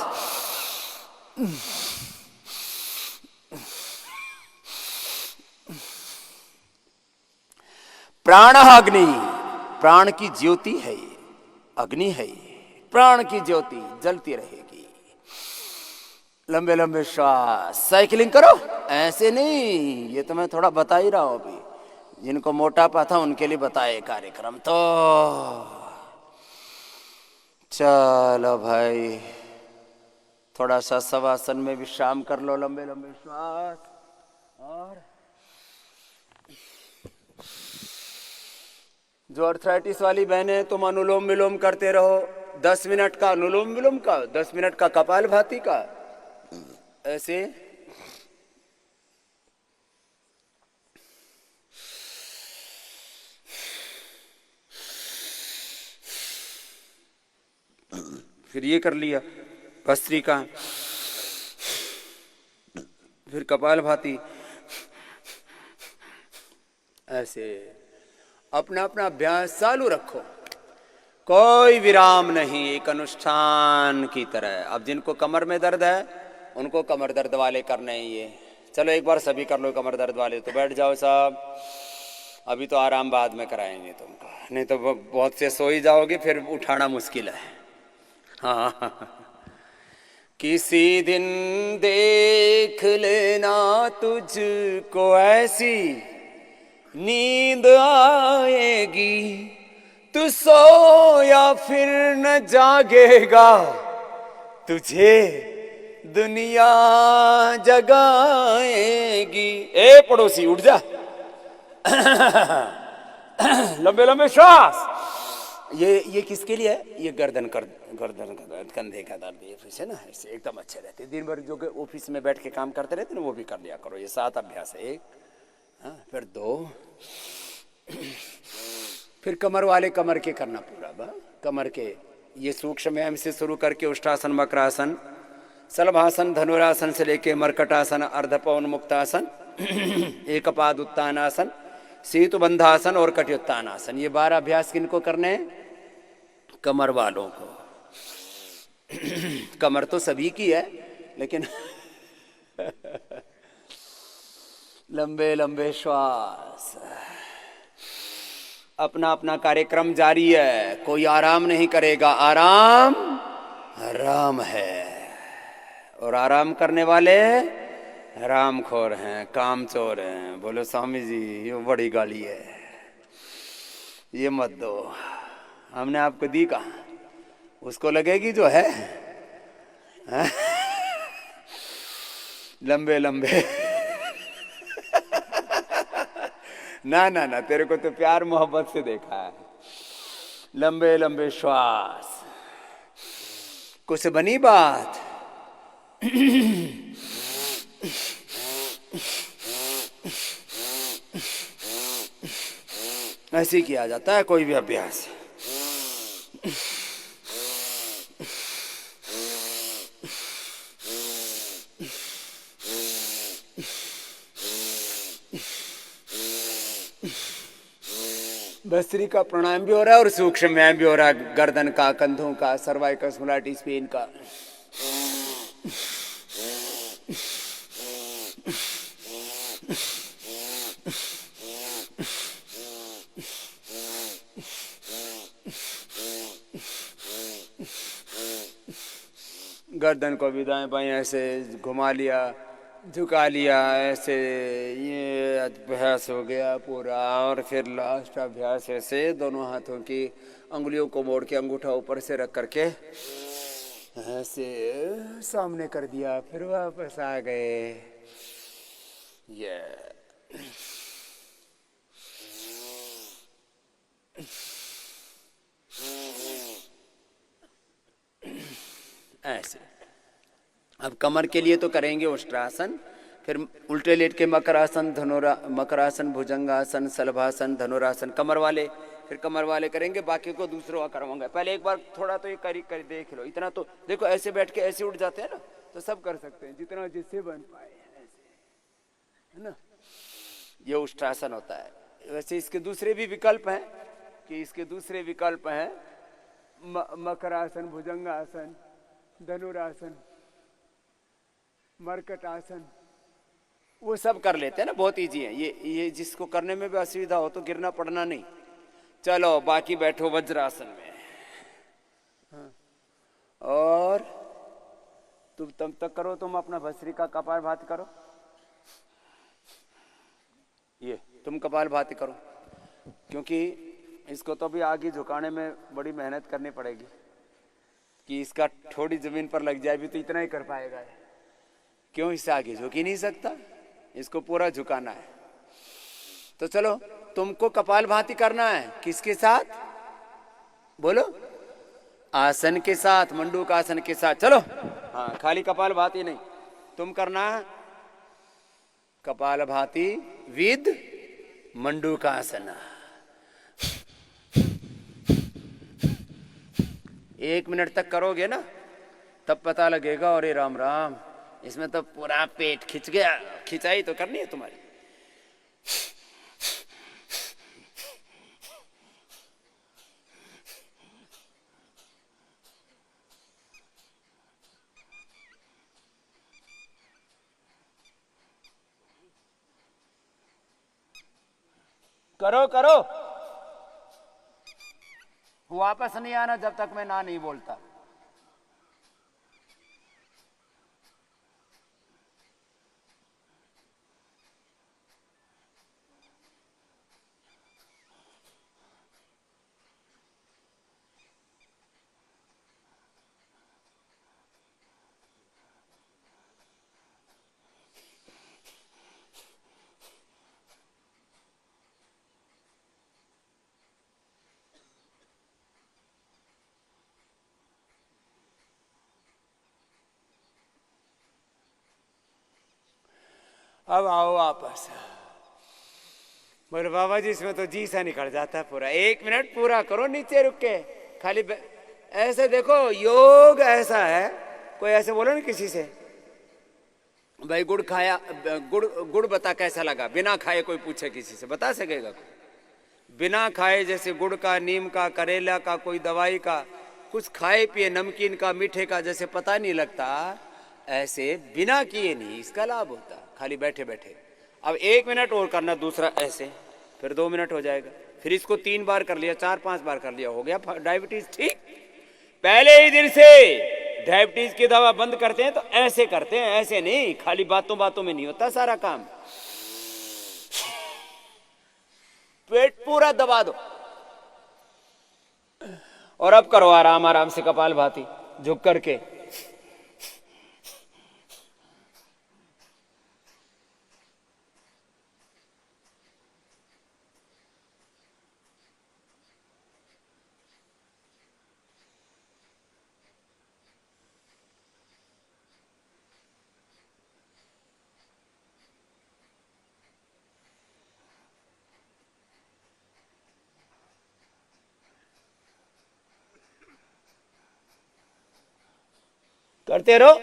[SPEAKER 1] प्राण अग्नि, प्राण की ज्योति है ये, अग्नि है ये, प्राण की ज्योति जलती रहेगी। लंबे लंबे श्वास, साइकिलिंग करो, ऐसे नहीं, ये तो मैं थोड़ा बता ही रहा हूं अभी, जिनको मोटापा था उनके लिए बताए कार्यक्रम। तो चलो भाई थोड़ा सा शवासन में विश्राम कर लो, लंबे लंबे श्वास, और जो अर्थराइटिस वाली बहनें तुम अनुलोम विलोम करते रहो, 10 मिनट का अनुलोम विलोम का, 10 मिनट का कपालभाति का, ऐसे फिर ये कर लिया भस्त्रिका, फिर कपालभाति, ऐसे अपना अपना अभ्यास चालू रखो, कोई विराम नहीं, एक अनुष्ठान की तरह। अब जिनको कमर में दर्द है उनको कमर दर्द वाले करने ही ये। चलो एक बार सभी कर लो कमर दर्द वाले, तो बैठ जाओ साहब, अभी तो आराम बाद में कराएंगे तुमको, नहीं तो बहुत से सो ही जाओगे, फिर उठाना मुश्किल है। हाँ किसी दिन देख लेना तुझको ऐसी नींद आएगी, तू सोया फिर न जागेगा, तुझे दुनिया जगाएगी। ए पड़ोसी उठ जा। लंबे लंबे श्वास। ये किसके लिए है? ये गर्दन का दर्द, कंधे का दर्द, ये फिर से ना ऐसे एकदम अच्छे रहते। दिन भर जो ऑफिस में बैठ के काम करते रहते ना, वो भी कर लिया करो। ये 7 अभ्यास है। 1, हाँ, फिर 2, फिर कमर वाले कमर के करना पूरा, कमर के ये सूक्ष्म व्यायाम से शुरू करके उष्टासन, वक्रासन, सलभासन, धनुरासन से लेके मरकटासन, अर्धपवन मुक्तासन, एकपाद उत्तानासन, सेतुबंधासन और कटियुत्तानासन। ये 12 अभ्यास किनको करने हैं? कमर वालों को। कमर तो सभी की है, लेकिन लंबे लंबे श्वास, अपना अपना कार्यक्रम जारी है, कोई आराम नहीं करेगा। आराम आराम है, और आराम करने वाले रामखोर हैं, कामचोर हैं। बोलो स्वामी जी ये बड़ी गाली है, ये मत दो, हमने आपको दी कहा, उसको लगेगी जो है। लंबे लंबे ना ना ना, तेरे को तो प्यार मोहब्बत से देखा है। लंबे लंबे श्वास, कुछ बनी बात? ऐसे किया जाता है कोई भी अभ्यास। भस्त्रिका प्राणायाम भी हो रहा है और सूक्ष्म व्यायाम भी हो रहा है, गर्दन का, कंधों का, सर्वाइकल स्मोलाइटिस पेन का। गर्दन को भी दाएं बाएं ऐसे घुमा लिया, झुका लिया ऐसे, ये अभ्यास हो गया पूरा। और फिर लास्ट अभ्यास ऐसे दोनों हाथों की अंगुलियों को मोड़ के अंगूठा ऊपर से रख करके ऐसे सामने कर दिया, फिर वापस आ गए। ये ऐसे। अब कमर के लिए तो करेंगे उष्ट्रासन, फिर उल्टे लेट के मकरासन, मकरासन, भुजंगासन, सलभासन, धनुरासन, कमर वाले। फिर कमर वाले करेंगे, बाकी को दूसरों का करवाऊंगा। पहले एक बार थोड़ा तो ये कर देख लो। इतना तो देखो, ऐसे बैठ के ऐसे उठ जाते हैं ना, तो सब कर सकते हैं जितना जिससे बन पाए, ऐसे है ना। ये उष्ट्रासन होता है। वैसे इसके दूसरे भी विकल्प हैं, कि इसके दूसरे विकल्प हैं मकरासन, भुजंगासन, धनुरासन, मरकट आसन, वो सब कर लेते हैं ना, बहुत इजी है ये जिसको करने में भी असुविधा हो तो गिरना पड़ना नहीं। चलो बाकी बैठो वज्रासन में। हाँ। और तुम तब तक करो, तुम अपना भस्त्रिका कपालभाति करो। ये तुम कपालभाति करो, क्योंकि इसको तो भी आगे झुकाने में बड़ी मेहनत करनी पड़ेगी, कि इसका थोड़ी जमीन पर लग जाए भी तो इतना ही कर पाएगा। क्यों, इससे आगे झुक ही नहीं सकता, इसको पूरा झुकाना है। तो चलो तुमको कपालभाति करना है, किसके साथ बोलो? आसन के साथ, मंडूक आसन के साथ। चलो हाँ, खाली कपालभाति नहीं, तुम करना कपालभाति विद मंडूक आसन। 1 मिनट तक करोगे ना, तब पता लगेगा, और ये राम राम, इसमें तो पूरा पेट खिंच गया। खिंचाई तो करनी है तुम्हारी। करो करो, वापस नहीं आना जब तक मैं ना नहीं बोलता। अब आओ वापस। बोले बाबा जी इसमें तो जी सा निकल जाता है पूरा। 1 मिनट पूरा करो नीचे रुक के, खाली ऐसे देखो। योग ऐसा है, कोई ऐसे बोलो ना किसी से, भाई गुड़ खाया, गुड़ बता कैसा लगा, बिना खाए कोई पूछे किसी से, बता सकेगा कोई? बिना खाए, जैसे गुड़ का, नीम का, करेला का, कोई दवाई का, कुछ खाए पिए, नमकीन का, मीठे का, जैसे पता नहीं लगता, ऐसे बिना किए नहीं इसका लाभ होता, खाली बैठे बैठे। अब 1 मिनट और करना, दूसरा ऐसे, फिर 2 मिनट हो जाएगा। फिर इसको 3 बार कर लिया, 4-5 बार कर लिया, हो गया डायबिटीज ठीक। पहले ही दिन से डायबिटीज की दवा बंद करते हैं तो ऐसे करते हैं, ऐसे नहीं, खाली बातों बातों में नहीं होता सारा काम। पेट पूरा दबा दो, और अब करो आराम आराम से कपालभाति झुक करके। करते रहो।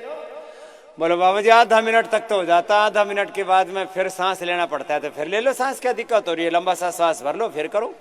[SPEAKER 1] बोलो बाबा जी आधा मिनट तक तो हो जाता, आधा मिनट के बाद में फिर सांस लेना पड़ता है, तो फिर ले लो सांस, क्या दिक्कत हो रही है? लंबा सा सांस भर लो, फिर करो।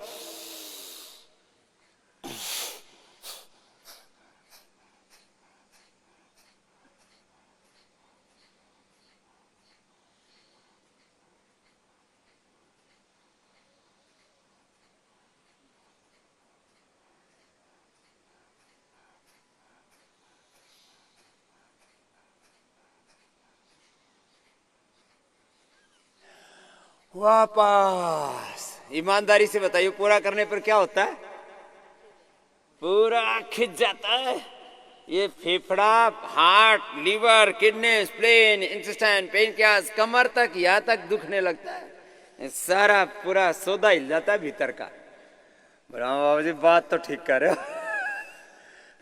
[SPEAKER 1] वापस। ईमानदारी से बताइए पूरा करने पर क्या होता है? पूरा खिंच जाता है। ये फेफड़ा, heart, liver, kidney, spleen, intestine, pancreas, कमर तक, यहाँ तक दुखने लगता है। ये सारा पूरा सौदा हिल जाता है भीतर का। ब्रह्मा बाबू जी बात तो ठीक कर रहे हो।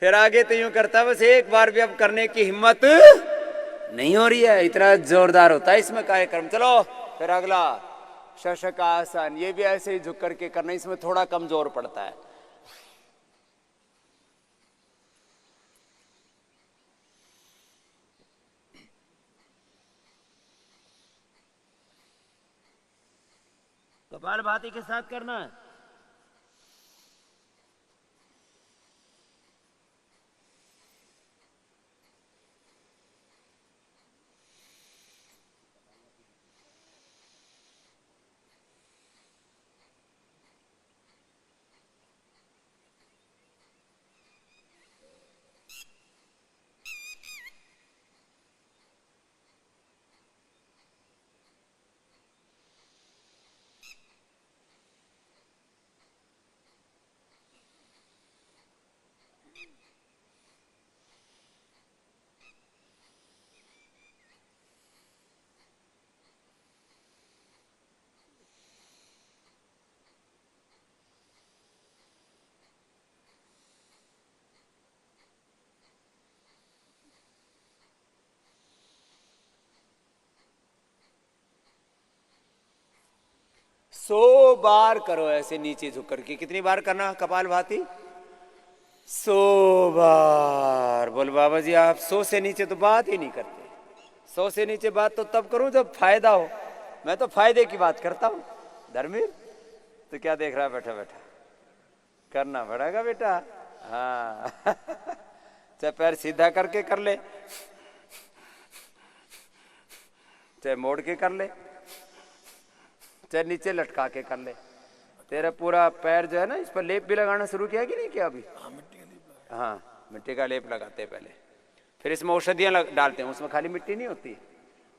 [SPEAKER 1] फिर आगे तो यूं करता है, बस एक बार भी अब करने की हिम्मत नहीं हो रही है, इतना जोरदार होता है इसमें कार्यक्रम। चलो फिर अगला शशकासन, ये भी ऐसे ही झुक करके करना, इसमें थोड़ा कमजोर पड़ता है। कपालभाति के साथ करना है। सौ बार करो ऐसे नीचे झुक करके। कितनी बार करना कपालभाति? 100 बार। बोल बाबा जी आप 100 से नीचे तो बात ही नहीं करते। 100 से नीचे बात तो तब करूं जब फायदा हो। मैं तो फायदे की बात करता हूं। धर्मवीर तो क्या देख रहा है बैठा बैठा? करना पड़ेगा बेटा। हाँ। चाहे पैर सीधा करके कर ले, चाहे मोड़ के कर ले, चाहे नीचे लटका के कर ले। तेरा पूरा पैर जो है ना, इस पर लेप भी लगाना शुरू किया कि नहीं किया अभी? हाँ, मिट्टी का लेप लगाते हैं पहले। फिर इसमें औषधियाँ डालते हैं। उसमें खाली मिट्टी नहीं होती,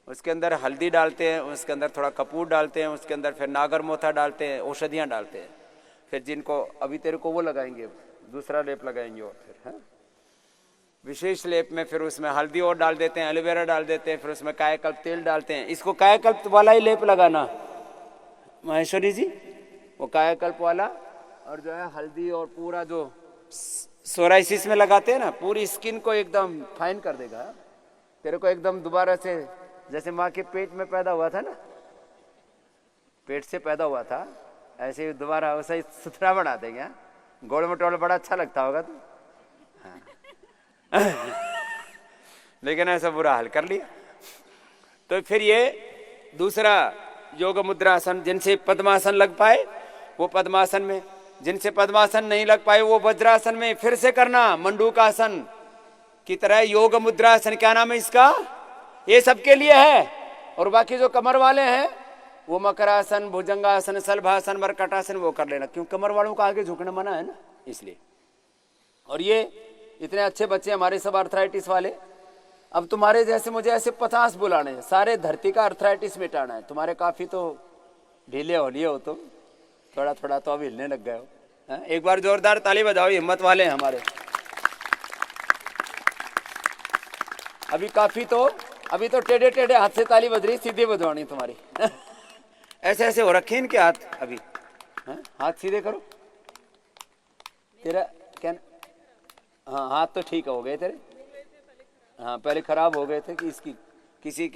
[SPEAKER 1] उसके अंदर हल्दी डालते हैं, उसके अंदर थोड़ा कपूर डालते हैं, उसके अंदर फिर नागर मोथा डालते हैं, औषधियाँ डालते हैं। फिर जिनको अभी तेरे को वो लगाएंगे, दूसरा लेप लगाएंगे। और फिर है विशेष लेप में फिर उसमें हल्दी और डाल देते हैं, एलोवेरा डाल देते हैं, फिर उसमें कायाकल्प तेल डालते हैं। इसको कायाकल्प वाला ही लेप लगाना महेश्वरी जी, वो कायाकल्प वाला। और जो है हल्दी और पूरा जो सोराइसिस में लगाते हैं ना, पूरी स्किन को एकदम फाइन कर देगा। तेरे को एकदम दोबारा से जैसे माँ के पेट में पैदा हुआ था ना, पेट से पैदा हुआ था, ऐसे ही दोबारा वैसा ही सुथरा बना देंगे। गोल मटोल बड़ा अच्छा लगता होगा तो। हाँ। लेकिन ऐसा बुरा हाल कर लिया। तो फिर ये दूसरा योग मुद्रासन, जिनसे पद्मासन लग पाए वो पद्मासन में, जिनसे पद्मासन नहीं लग पाए वो वज्रासन में फिर से करना। मंडूकासन की तरह योग मुद्रासन, क्या नाम है इसका? ये सबके लिए है। और बाकी जो कमर वाले हैं वो मकरासन, भुजंगासन, सलभासन, मरकटासन वो कर लेना, क्यों कमर वालों का आगे झुकना मना है ना, इसलिए। और ये इतने अच्छे बच्चे हमारे सब आर्थराइटिस वाले, अब तुम्हारे जैसे मुझे ऐसे 50 बुलाने हैं, सारे धरती का आर्थराइटिस मिटाना है। तुम्हारे काफी तो ढीले हो लिए हो तुम, थोड़ा थोड़ा तो अब हिलने लग गए हो। एक बार जोरदार ताली बजाओ, हिम्मत वाले हैं हमारे। अभी काफी तो, अभी तो टेढ़े टेढ़े हाथ से ताली बज रही, सीधे बजवानी तुम्हारी। ऐसे ऐसे हो रखे इनके हाथ अभी। हाथ सीधे करो। तेरा क्या? हाँ हाथ तो ठीक हो गए तेरे। हाँ पहले खराब हो गए थे कि इसकी, किसी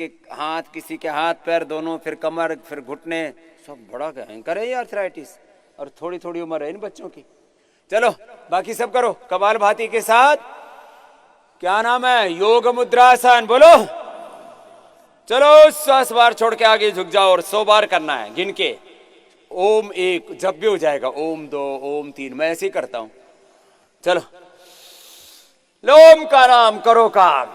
[SPEAKER 1] के हाथ पैर दोनों, फिर कमर, फिर घुटने, सब बड़ा भयंकर है ये आर्थराइटिस। और थोड़ी थोड़ी उम्र है इन बच्चों की। चलो बाकी सब करो कपालभाति के साथ। क्या नाम है? योग मुद्रासन। बोलो। चलो 10 बार छोड़ के आगे झुक जाओ और 100 बार करना है गिन के। ओम 1 जब भी हो जाएगा, ओम 2, ओम 3, मैं ऐसे ही करता हूं। चलो ओम का नाम करो काम।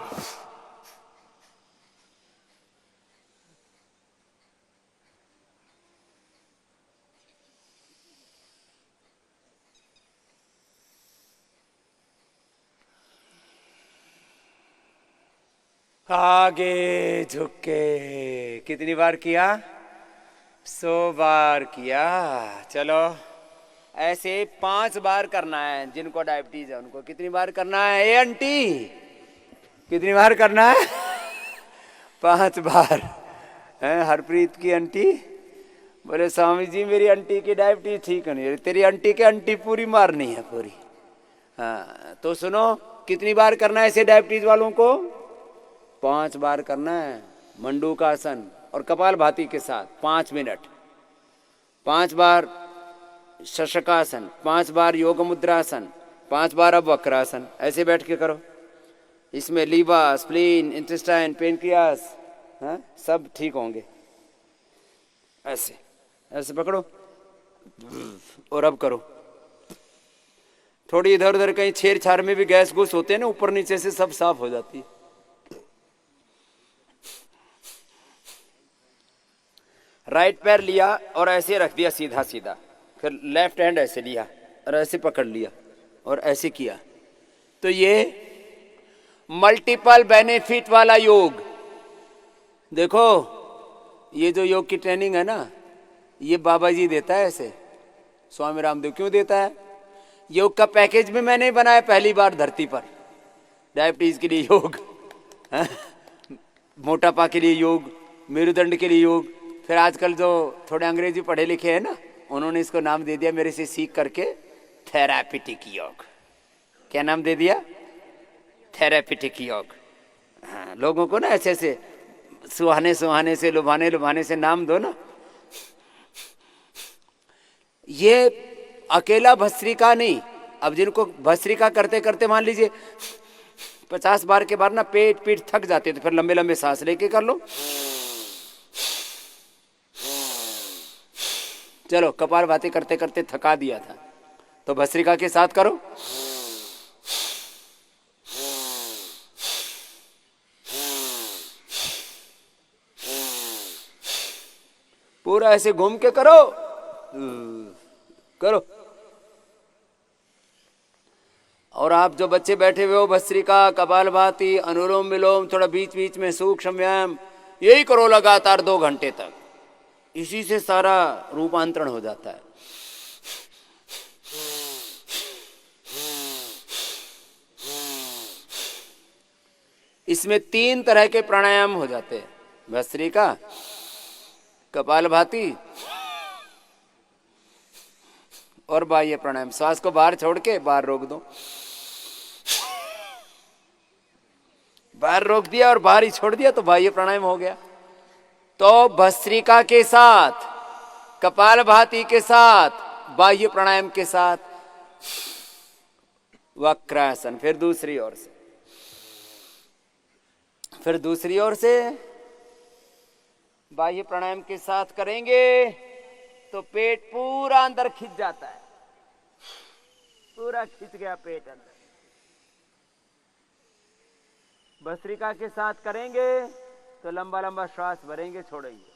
[SPEAKER 1] आगे झुक के कितनी बार किया? 100 बार किया। चलो ऐसे 5 बार करना है। जिनको डायबिटीज है उनको कितनी बार करना है? ए आंटी कितनी बार करना है? 5 बार। हैं हरप्रीत की आंटी बोले स्वामी जी मेरी आंटी की डायबिटीज ठीक नहीं है। तेरी आंटी के आंटी पूरी मारनी है पूरी। हाँ तो सुनो कितनी बार करना है ऐसे डायबिटीज वालों को? 5 बार करना है। मंडूकासन और कपालभाति के साथ 5 मिनट। 5 बार शशकासन, 5 बार योग मुद्रासन, 5 बार अब वक्रासन। ऐसे बैठ के करो। इसमें लीवर, स्प्लीन, इंटेस्टाइन, पेनक्रियास सब ठीक होंगे। ऐसे ऐसे पकड़ो और अब करो। थोड़ी इधर उधर कहीं छेड़छाड़ में भी गैस घूस होते हैं ना, ऊपर नीचे से सब साफ हो जाती है। राइट पैर लिया और ऐसे रख दिया सीधा सीधा, फिर लेफ्ट हैंड ऐसे लिया और ऐसे पकड़ लिया और ऐसे किया। तो ये मल्टीपल बेनिफिट वाला योग। देखो ये जो योग की ट्रेनिंग है ना, ये बाबा जी देता है ऐसे। स्वामी रामदेव क्यों देता है? योग का पैकेज भी मैंने बनाया पहली बार धरती पर। डायबिटीज के लिए योग, मोटापा के लिए योग, मेरुदंड के लिए योग। फिर आजकल जो थोड़े अंग्रेजी पढ़े लिखे हैं ना, उन्होंने इसको नाम दे दिया मेरे से सीख करके थेरापीटिक योग। क्या नाम दे दिया? थेरापीटिक योग। हाँ, लोगों को ना ऐसे ऐसे सुहाने सुहाने से, लुभाने लुभाने से नाम दो ना। ये अकेला भस्त्रिका नहीं। अब जिनको भस्त्रिका करते करते मान लीजिए 50 बार के बाद ना पेट पीठ थक जाते, तो फिर लंबे लंबे सांस लेके कर लो। चलो कपालभाति करते करते थका दिया था तो भस्त्रिका के साथ करो। पूरा ऐसे घूम के करो करो। और आप जो बच्चे बैठे हुए हो, भस्त्रिका, कपालभाति, अनुलोम विलोम, थोड़ा बीच बीच में सूक्ष्म व्यायाम, यही करो लगातार 2 घंटे तक। इसी से सारा रूपांतरण हो जाता है। इसमें 3 तरह के प्राणायाम हो जाते हैं। भस्त्रिका, कपालभाति और बाह्य प्राणायाम। श्वास को बाहर छोड़ के बाहर रोक दो। बाहर रोक दिया और बाहर ही छोड़ दिया तो बाह्य प्राणायाम हो गया। तो भस्त्रिका के साथ, कपालभाति के साथ, बाह्य प्राणायाम के साथ वक्रासन। फिर दूसरी ओर से, फिर दूसरी ओर से बाह्य प्राणायाम के साथ करेंगे तो पेट पूरा अंदर खिंच जाता है। पूरा खिंच गया पेट अंदर। भस्त्रिका के साथ करेंगे तो लंबा लंबा श्वास भरेंगे, छोड़ेंगे।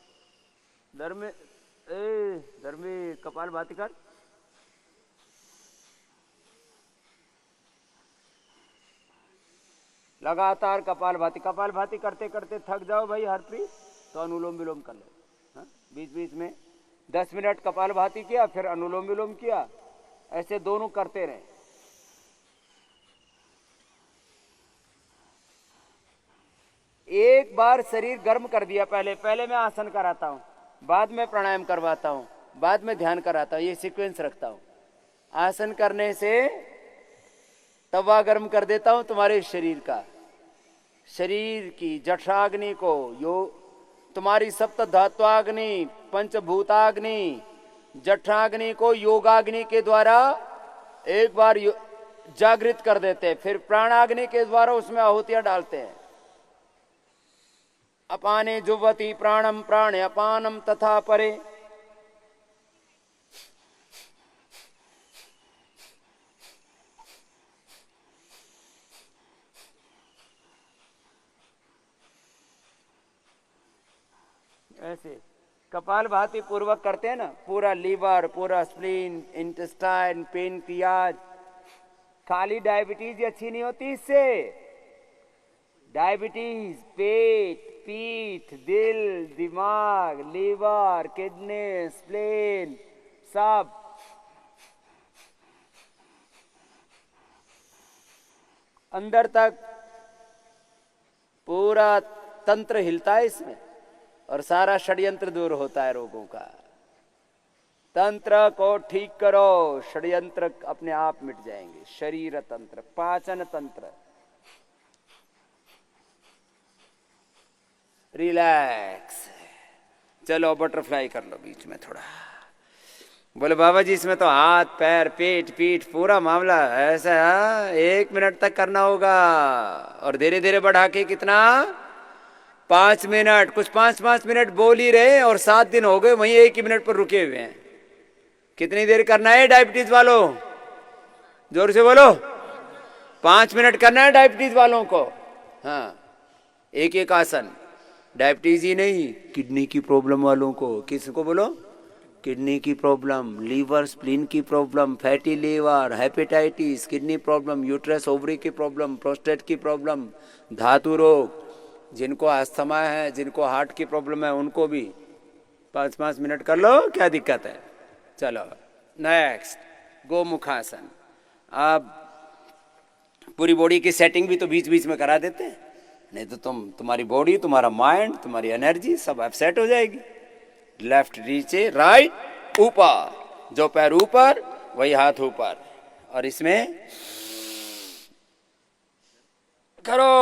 [SPEAKER 1] धर में कपालभाति कर। लगातार कपालभाति। कपालभाति करते करते थक जाओ भाई हरप्रीत, तो अनुलोम विलोम कर ले। बीच बीच में 10 मिनट कपालभाति किया, फिर अनुलोम विलोम किया। ऐसे दोनों करते रहे। एक बार शरीर गर्म कर दिया, पहले मैं आसन कराता हूं, बाद में प्राणायाम करवाता हूं, बाद में ध्यान कराता हूं। ये सीक्वेंस रखता हूं। आसन करने से तवा गर्म कर देता हूं तुम्हारे शरीर का। शरीर की जठराग्नि को, तुम्हारी सप्त धात्वाग्नि, पंचभूताग्नि, जठराग्नि को योगाग्नि के द्वारा एक बार जागृत कर देते हैं। फिर प्राणाग्नि के द्वारा उसमें आहुतियां डालते हैं। अपाने जुवति प्राणम प्राणे अपानम तथा परे। ऐसे कपालभाति पूर्वक करते हैं ना, पूरा लीवर, पूरा स्प्लीन, इंटेस्टाइन, पेनक्रियाज। खाली डायबिटीज अच्छी नहीं होती इससे। डायबिटीज, पेट, पीठ, दिल, दिमाग, लीवर, किडनी, स्प्लीन, सब अंदर तक पूरा तंत्र हिलता है इसमें, और सारा षड्यंत्र दूर होता है रोगों का। तंत्र को ठीक करो, षड्यंत्र अपने आप मिट जाएंगे। शरीर तंत्र, पाचन तंत्र, रिलैक्स। चलो बटरफ्लाई कर लो बीच में थोड़ा। बोले बाबा जी इसमें तो हाथ पैर पेट पीठ पूरा मामला ऐसा है, 1 मिनट तक करना होगा, और धीरे धीरे बढ़ा के कितना 5 मिनट। कुछ 5-5 मिनट बोल ही रहे और 7 दिन हो गए वहीं 1 ही मिनट पर रुके हुए हैं। कितनी देर करना है डायबिटीज वालों? जोर से बोलो। 5 मिनट करना है डायबिटीज वालों को। हाँ, एक एक आसन। डायबिटीज ही नहीं, किडनी की प्रॉब्लम वालों को। किसको बोलो? किडनी की प्रॉब्लम, लीवर स्प्लीन की problem, fatty liver, hepatitis, kidney problem, uterus ovary की प्रॉब्लम, प्रोस्टेट की प्रॉब्लम, धातु रोग, जिनको अस्थमा है, जिनको हार्ट की प्रॉब्लम है, उनको भी 5-5 मिनट कर लो, क्या दिक्कत है। चलो नेक्स्ट, गोमुखासन। अब पूरी बॉडी की सेटिंग भी तो बीच बीच में करा देते हैं, नहीं तो तुम्हारी बॉडी, तुम्हारा माइंड, तुम्हारी एनर्जी सब अपसेट हो जाएगी। लेफ्ट नीचे, राइट ऊपर, जो पैर ऊपर वही हाथ ऊपर, और इसमें करो।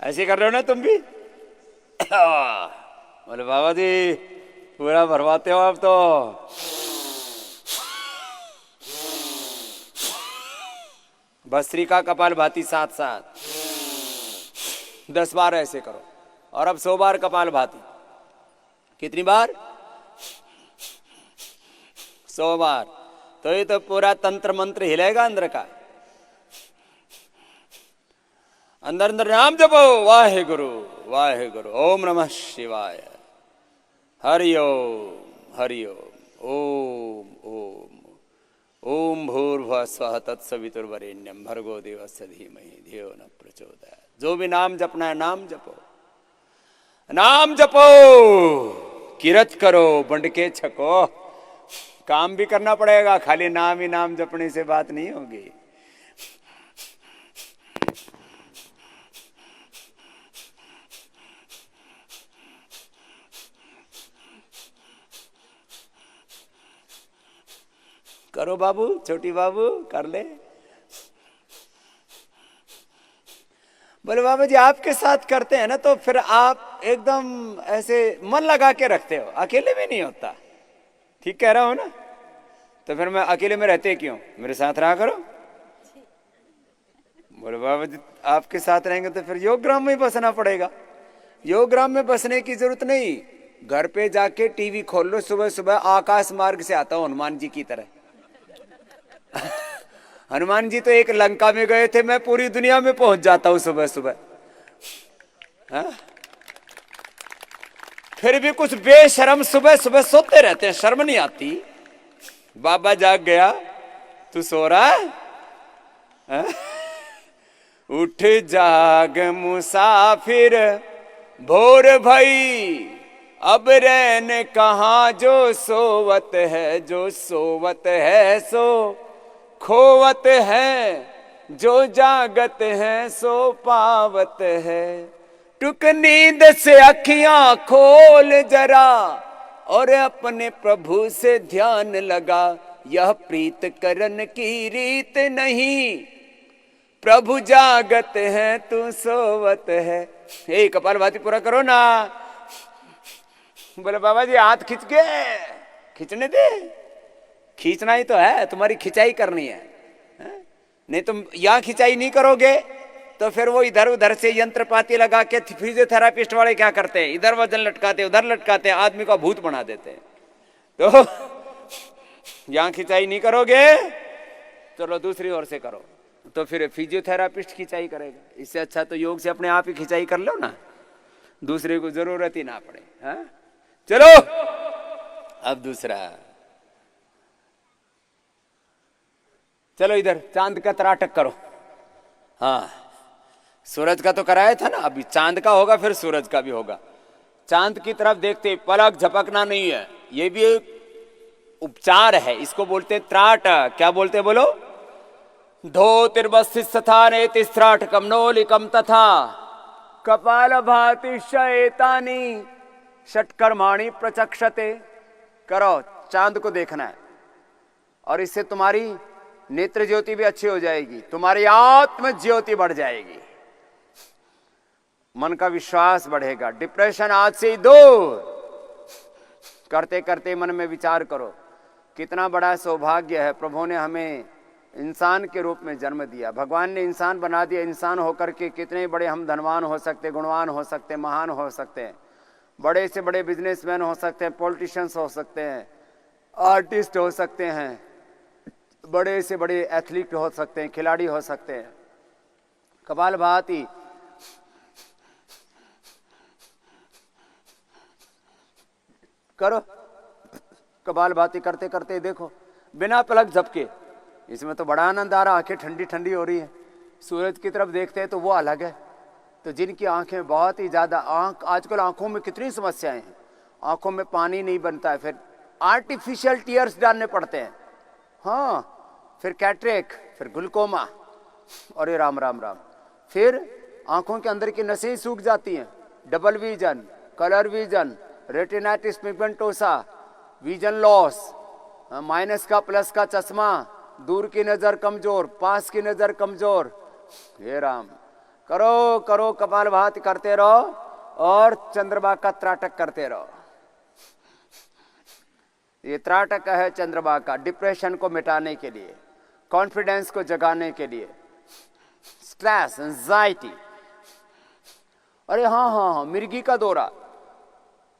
[SPEAKER 1] ऐसे कर रहे हो ना तुम भी? बोले बाबा जी पूरा भरवाते हो आप तो। भस्त्रिका कपालभाति 7-7 10 बार ऐसे करो, और अब 100 बार कपालभाति। कितनी बार? 100 बार। तो ये तो पूरा तंत्र मंत्र हिलेगा अंदर का। अंदर अंदर नाम जपो, वाहे गुरु वाहे गुरु, ओम नमः शिवाय, हरि ओम हरि ओम, ओम ओम ओम भूर्भुवः स्वः तत्सवितुर्वरेण्यं भर्गो देवस्य धीमहि धियो न प्रचोदयात्। जो भी नाम जपना है नाम जपो, नाम जपो, किरत करो, बंडके छको। काम भी करना पड़ेगा, खाली नाम ही नाम जपने से बात नहीं होगी। करो बाबू, छोटी बाबू कर ले। बोले बाबा जी आपके साथ करते हैं ना तो फिर आप एकदम ऐसे मन लगा के रखते हो, अकेले में नहीं होता। ठीक कह रहा हूं ना? तो फिर मैं अकेले में रहते क्यों, मेरे साथ रहा करो। बोले बाबा जी आपके साथ रहेंगे तो फिर योग ग्राम में ही बसना पड़ेगा। योग ग्राम में बसने की जरूरत नहीं, घर पे जाके टीवी खोल लो, सुबह सुबह आकाश मार्ग से आता हूं हनुमान जी की तरह। हनुमान जी तो एक लंका में गए थे, मैं पूरी दुनिया में पहुंच जाता हूं सुबह सुबह। हा? फिर भी कुछ बेशर्म सुबह सुबह सोते रहते हैं, शर्म नहीं आती। बाबा जाग गया, तू सो रहा है? उठ जाग मुसाफिर भोर भई, अब रैन कहाँ जो सोवत है, जो सोवत है सो खोवत है, जो जागत है सो पावत है। टुक नींद से अखियां खोल जरा, और अपने प्रभु से ध्यान लगा। यह प्रीत करन की रीत नहीं, प्रभु जागत है तू सोवत है। हे कपालभाति पूरा करो ना। बोले बाबा जी हाथ खींच के, खींचने दे। खींचना ही तो है, तुम्हारी खिंचाई करनी है। नहीं तुम यहां खिंचाई नहीं करोगे तो फिर वो इधर उधर से यंत्र पाती लगा के, फिजियोथेरापिस्ट वाले क्या करते हैं, इधर वजन लटकाते उधर लटकाते, आदमी का भूत बना देते हैं। तो यहां खिंचाई नहीं करोगे, चलो दूसरी ओर से करो, तो फिर फिजियोथेरापिस्ट खिंचाई करेगा। इससे अच्छा तो योग से अपने आप ही खिंचाई कर लो ना, दूसरे को जरूरत ही ना पड़े। चलो अब दूसरा, चलो इधर चांद का तराटक करो। हाँ, सूरज का तो कराया था ना, अभी चांद का होगा, फिर सूरज का भी होगा। चांद की तरफ देखते पलक झपकना नहीं है, ये भी एक उपचार है, इसको बोलते त्राटक। क्या बोलते बोलो? धो तिर्बस्थिस्थाने तिस्त्राटकम नोलिकम तथा कपाल भाति शैतानी षटकर्माणि प्रचक्षते। करो, चांद को देखना है और इससे तुम्हारी नेत्र ज्योति भी अच्छी हो जाएगी, तुम्हारी आत्म ज्योति बढ़ जाएगी, मन का विश्वास बढ़ेगा, डिप्रेशन आज से ही दूर। करते करते मन में विचार करो, कितना बड़ा सौभाग्य है, प्रभु ने हमें इंसान के रूप में जन्म दिया, भगवान ने इंसान बना दिया। इंसान होकर के कितने बड़े हम धनवान हो सकते, गुणवान हो सकते, महान हो सकते हैं, बड़े से बड़े बिजनेसमैन हो सकते हैं, पॉलिटिशियंस हो सकते हैं, आर्टिस्ट हो सकते हैं, बड़े से बड़े एथलीट हो सकते हैं, खिलाड़ी हो सकते हैं। कपालभाति करो, कपालभाति करते करते देखो, बिना पलक झपके, इसमें तो बड़ा आनंद आ रहा, आंखें ठंडी ठंडी हो रही है। सूरज की तरफ देखते हैं तो वो अलग है। तो जिनकी आंखें बहुत ही ज्यादा, आजकल आंखों में कितनी समस्याएं हैं, आंखों में पानी नहीं बनता है, फिर आर्टिफिशियल टीयर्स डालने पड़ते हैं, हाँ, फिर कैटरेक, फिर ग्लूकोमा, और ये राम राम राम, फिर आंखों के अंदर की नसें सूख जाती हैं, double vision, colour vision, retinitis pigmentosa, vision loss, minus का प्लस का चश्मा, दूर की नजर कमजोर, पास की नजर कमजोर। हे राम, करो करो, कपालभाति करते रहो और चंद्रमा का त्राटक करते रहो। ये त्राटक है चंद्रमा का, डिप्रेशन को मिटाने के लिए, कॉन्फिडेंस को जगाने के लिए, स्ट्रेस, एंजाइटी। अरे हाँ हाँ हाँ, मिर्गी का दौरा,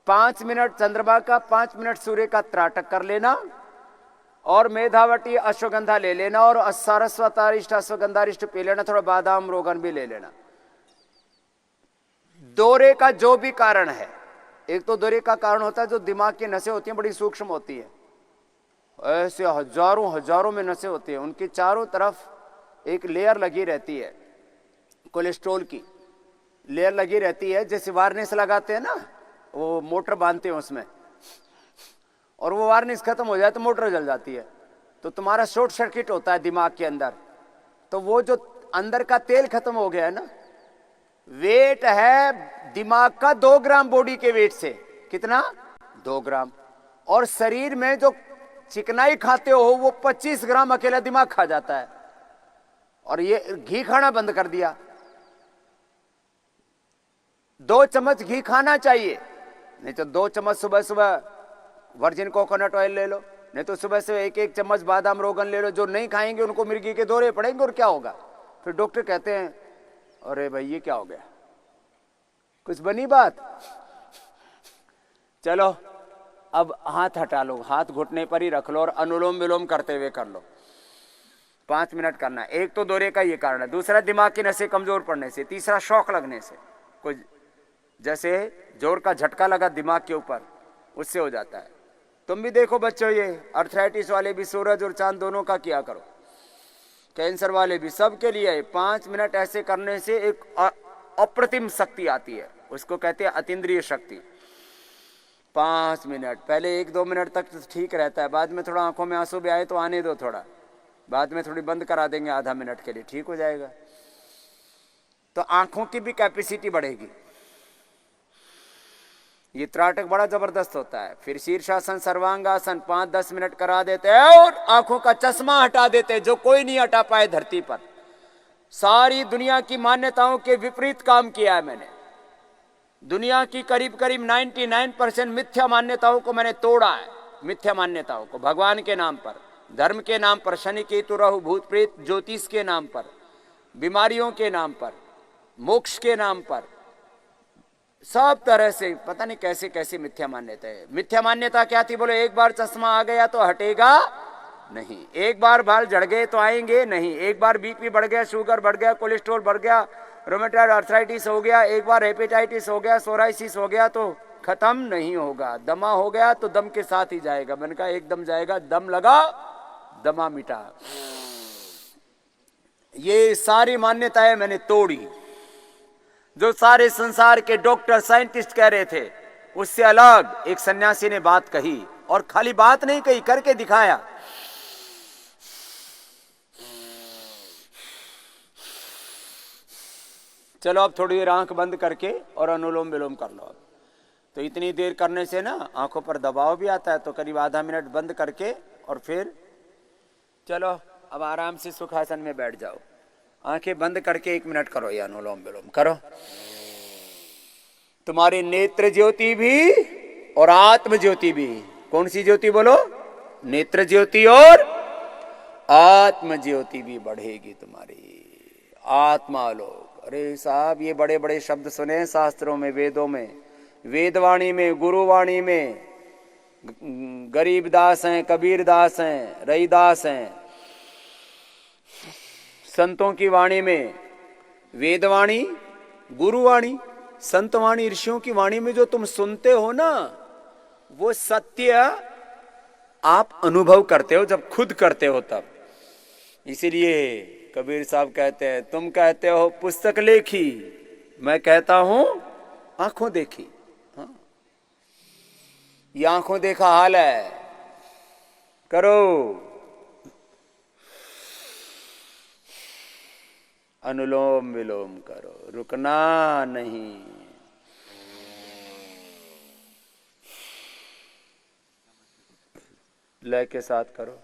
[SPEAKER 1] 5 मिनट चंद्रमा का, 5 मिनट सूर्य का त्राटक कर लेना, और मेधावटी अश्वगंधा ले लेना, और सारस्वतारिष्ट अश्वगंधारिष्ट पी लेना, थोड़ा बादाम रोगन भी ले लेना। दौरे का जो भी कारण है, एक तो दौरे का कारण होता है जो दिमाग की नसें होती हैं, बड़ी सूक्ष्म होती है, ऐसे हजारों हजारों में नसें होती है, उनकी चारों तरफ एक लेयर लगी रहती है, कोलेस्ट्रॉल की लेयर लगी रहती है, जैसे वार्निश लगाते हैं ना, वो मोटर बांधते हैं उसमें, और वो वार्निश खत्म हो जाए तो मोटर जल जाती है, तो तुम्हारा शॉर्ट सर्किट होता है दिमाग के अंदर। तो वो जो अंदर का तेल खत्म हो गया है ना, वेट है दिमाग का 2 ग्राम बॉडी के वेट से, कितना? 2 ग्राम। और शरीर में जो चिकनाई खाते हो वो 25 ग्राम अकेला दिमाग खा जाता है। और ये घी खाना बंद कर दिया, 2 चम्मच घी खाना चाहिए, नहीं तो 2 चम्मच सुबह सुबह वर्जिन कोकोनट ऑयल ले लो, नहीं तो सुबह से 1-1 चम्मच बादाम रोगन ले लो। जो नहीं खाएंगे उनको मिर्गी के दौरे पड़ेंगे, और क्या होगा फिर? डॉक्टर कहते हैं अरे भाई ये क्या हो गया, कुछ बनी बात। चलो अब हाथ हटा लो, हाथ घुटने पर ही रख लो और अनुलोम विलोम करते हुए कर लो, 5 मिनट करना। एक तो दौरे का ये कारण है, दूसरा दिमाग की नसें कमजोर पड़ने से, तीसरा शौक लगने से, कुछ जैसे जोर का झटका लगा दिमाग के ऊपर, उससे हो जाता है। तुम भी देखो बच्चों, ये अर्थराइटिस वाले भी सूरज और चांद दोनों का किया करो, कैंसर वाले भी, सबके लिए 5 मिनट ऐसे करने से एक अप्रतिम शक्ति आती है, उसको कहते हैं अतीन्द्रिय शक्ति। 5 मिनट, पहले 1-2 मिनट तक तो ठीक रहता है, बाद में थोड़ा आंखों में आंसू भी आए तो आने दो थोड़ा, बाद में थोड़ी बंद करा देंगे आधा मिनट के लिए, ठीक हो जाएगा। तो आंखों की भी कैपेसिटी बढ़ेगी। ये त्राटक बड़ा जबरदस्त होता है। फिर शीर्षासन, सर्वांगासन 5-10 मिनट करा देते हैं और आंखों का चश्मा हटा देते हैं, जो कोई नहीं हटा पाए धरती पर। सारी दुनिया की मान्यताओं के विपरीत काम किया है मैंने। दुनिया की करीब करीब 99% मिथ्या मान्यताओं को मैंने तोड़ा है। मिथ्या मान्यताओं को भगवान के नाम पर, धर्म के नाम पर, शनि केतु राहु भूत प्रेत ज्योतिष के नाम पर, बीमारियों के नाम पर, मोक्ष के नाम पर, सब तरह से पता नहीं कैसे कैसे मिथ्या मान्यता है। मिथ्या मान्यता क्या थी बोले? एक बार चश्मा आ गया तो हटेगा नहीं, एक बार बाल झड़ गए तो आएंगे नहीं, एक बार बीपी बढ़ गया, शुगर बढ़ गया, कोलेस्ट्रॉल बढ़ गया, रोमेटॉइड आर्थराइटिस हो गया, एक बार हेपेटाइटिस हो गया, सोराइसिस हो गया तो खत्म नहीं होगा। दमा हो गया तो दम के साथ ही जाएगा। मैंने कहा एकदम जाएगा, दम लगा दमा मिटा। ये सारी मान्यताएं मैंने तोड़ी। जो सारे संसार के डॉक्टर साइंटिस्ट कह रहे थे, उससे अलग एक सन्यासी ने बात कही, और खाली बात नहीं कही, करके दिखाया। चलो अब थोड़ी देर आंख बंद करके और अनुलोम विलोम कर लो। तो इतनी देर करने से ना आंखों पर दबाव भी आता है, तो करीब आधा मिनट बंद करके और फिर चलो अब आराम से सुखासन में बैठ जाओ। आंखें बंद करके 1 मिनट करो, ये अनुलोम विलोम करो। तुम्हारी नेत्र ज्योति भी और आत्म ज्योति भी, कौन सी ज्योति बोलो? नेत्र ज्योति और आत्म ज्योति भी बढ़ेगी तुम्हारी। आत्मालोक। अरे साहब, ये बड़े बड़े शब्द सुने शास्त्रों में, वेदों में, वेदवाणी में, गुरुवाणी में। गरीबदास हैं, कबीरदास हैं, रईदास हैं। संतों की वाणी में, वेदवाणी, गुरुवाणी, संतवाणी, ऋषियों की वाणी में जो तुम सुनते हो ना, वो सत्य आप अनुभव करते हो जब खुद करते हो तब। इसीलिए कबीर साहब कहते हैं, तुम कहते हो पुस्तक लेखी, मैं कहता हूं आंखों देखी। हाँ, ये आंखों देखा हाल है। करो अनुलोम विलोम करो, रुकना नहीं। लय के साथ करो।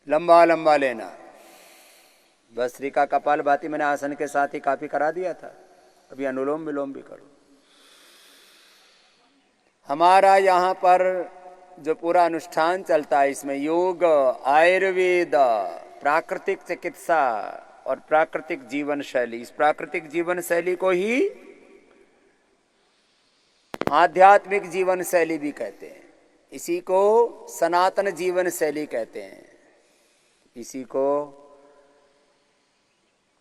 [SPEAKER 1] लंबा लंबा लेना। भस्त्रिका कपालभाति मैंने आसन के साथ ही काफी करा दिया था। अभी अनुलोम विलोम भी करो। हमारा यहाँ पर जो पूरा अनुष्ठान चलता है, इसमें योग, आयुर्वेद, प्राकृतिक चिकित्सा और प्राकृतिक जीवन शैली, इस प्राकृतिक जीवन शैली को ही आध्यात्मिक जीवन शैली भी कहते हैं। इसी को सनातन जीवन शैली कहते हैं। इसी को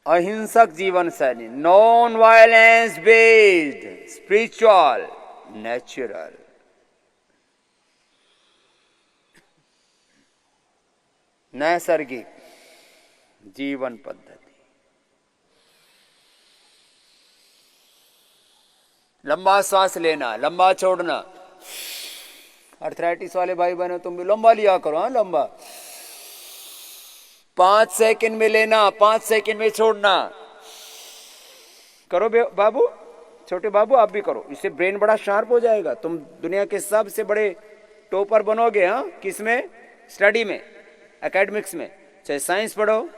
[SPEAKER 1] अहिंसक जीवन शैली, non violence based spiritual natural नैसर्गिक जीवन पद्धति। लंबा सांस लेना, लंबा छोड़ना। अर्थराइटिस वाले भाई बहनों, तुम भी लंबा लिया करो। हाँ, लंबा 5 सेकंड में लेना, 5 सेकंड में छोड़ना। करो बाबू, छोटे बाबू आप भी करो। इससे ब्रेन बड़ा शार्प हो जाएगा। तुम दुनिया के सबसे बड़े टॉपर बनोगे। हाँ, किसमें? स्टडी में, एकेडमिक्स में। चाहे साइंस पढ़ो,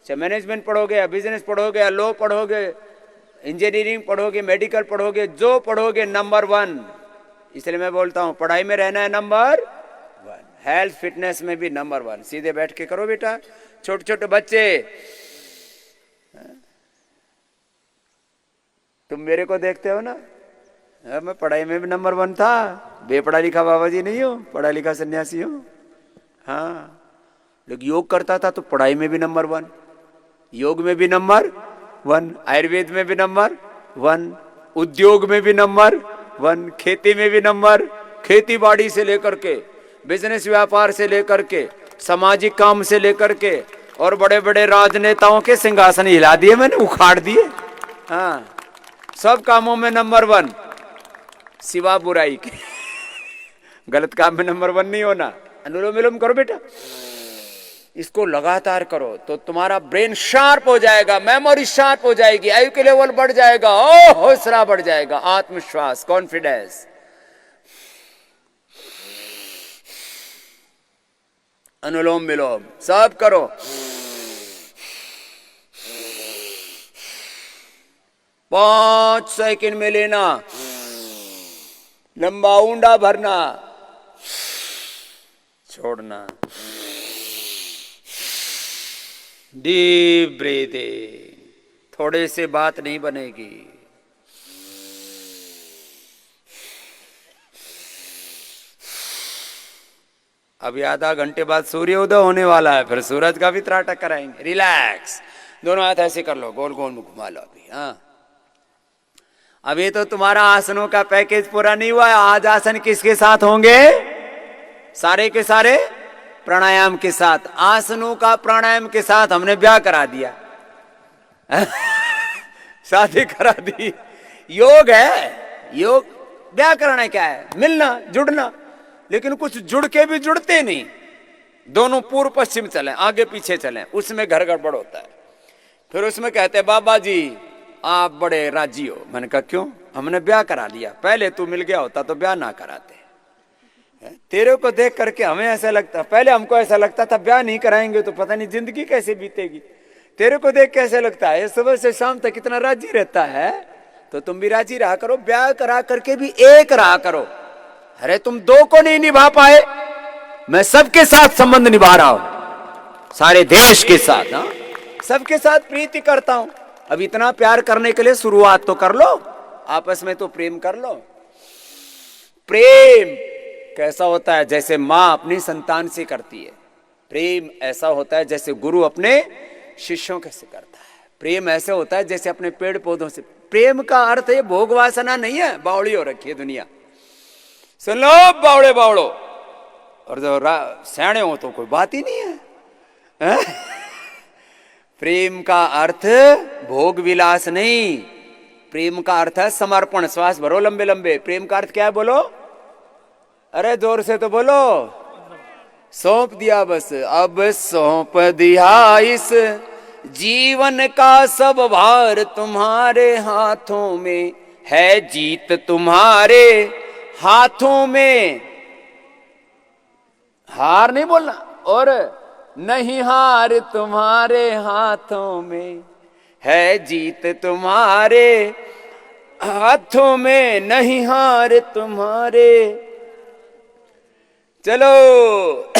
[SPEAKER 1] चाहे मैनेजमेंट पढ़ोगे, या बिजनेस पढ़ोगे, या लॉ पढ़ोगे, इंजीनियरिंग पढ़ोगे, मेडिकल पढ़ोगे, जो पढ़ोगे नंबर 1। इसलिए मैं बोलता हूं पढ़ाई में रहना है नंबर 1, हेल्थ फिटनेस में भी नंबर 1। सीधे बैठ के करो बेटा। छोटे छोटे बच्चे, तुम मेरे को देखते हो ना, मैं पढ़ाई में भी नंबर 1 था। बेपढ़ा लिखा बाबा जी नहीं हूं, पढ़ा लिखा सन्यासी हूं। हाँ, लेकिन योग करता था तो पढ़ाई में भी नंबर 1, योग में भी नंबर 1, आयुर्वेद में भी नंबर 1, उद्योग में भी नंबर 1, खेती में भी नंबर, खेती बाड़ी से लेकर के, बिजनेस व्यापार से लेकर के, सामाजिक काम से लेकर के, और बड़े बड़े राजनेताओं के सिंहासन हिला दिए मैंने, उखाड़ दिए। हाँ, सब कामों में नंबर 1, सिवा बुराई के। गलत काम में नंबर 1 नहीं होना। अनुलोम विलोम करो बेटा, इसको लगातार करो तो तुम्हारा ब्रेन शार्प हो जाएगा, मेमोरी शार्प हो जाएगी, आयु के लेवल बढ़ जाएगा, हौसला बढ़ जाएगा, आत्मविश्वास, कॉन्फिडेंस। अनुलोम विलोम सब करो। पांच सेकंड में लेना, लंबा ऊंडा भरना, छोड़ना। Deep breathing. थोड़े से बात नहीं बनेगी। अभी आधा घंटे बाद सूर्योदय होने वाला है, फिर सूरज का भी त्राटक कराएंगे। रिलैक्स, दोनों हाथ ऐसे कर लो, गोल गोल में घुमा लो अभी। हाँ, अभी तो तुम्हारा आसनों का पैकेज पूरा नहीं हुआ है। आज आसन किसके साथ होंगे? सारे के सारे प्राणायाम के साथ। आसनों का प्राणायाम के साथ हमने ब्याह करा दिया शादी करा दी। योग है, योग ब्याह कराना क्या है? मिलना, जुड़ना। लेकिन कुछ जुड़ के भी जुड़ते नहीं, दोनों पूर्व पश्चिम चले, आगे पीछे चले, उसमें घर गड़बड़ होता है। फिर उसमें कहते हैं बाबा जी आप बड़े राजी हो। मैंने कहा क्यों? हमने ब्याह करा लिया, पहले तू मिल गया होता तो ब्याह ना कराते। तेरे को देख करके हमें ऐसा लगता, पहले हमको ऐसा लगता था ब्याह नहीं कराएंगे तो पता नहीं जिंदगी कैसे बीतेगी। तेरे को देख कैसे लगता है सुबह से शाम तक कितना राजी रहता है, तो तुम भी राजी रहा करो, ब्याह करा करके भी एक रहा करो। अरे तुम दो को नहीं निभा पाए, मैं सबके साथ संबंध निभा रहा हूं, सारे देश के साथ। हाँ, सबके साथ प्रीति करता हूं। अब इतना प्यार करने के लिए शुरुआत तो कर लो, आपस में तो प्रेम कर लो। प्रेम कैसा होता है? जैसे मां अपनी संतान से करती है। प्रेम ऐसा होता है जैसे गुरु अपने शिष्यों से करता है। प्रेम ऐसे होता है जैसे अपने पेड़ पौधों से। प्रेम का अर्थ है भोग वासना नहीं है, बावड़ी हो रखी है दुनिया। सुन लो बावड़े बावड़ो, और जो सयाने हो तो कोई बात ही नहीं है, प्रेम का अर्थ भोग विलास नहीं, प्रेम का अर्थ है समर्पण। श्वास भरो लंबे लंबे। प्रेम का अर्थ क्या है बोलो? अरे जोर से तो बोलो। सौंप दिया बस, अब सौंप दिया इस जीवन का सब भार, तुम्हारे हाथों में है जीत, तुम्हारे हाथों में। हार नहीं बोलना, और नहीं हार तुम्हारे हाथों में है जीत, तुम्हारे हाथों में नहीं हार तुम्हारे। चलो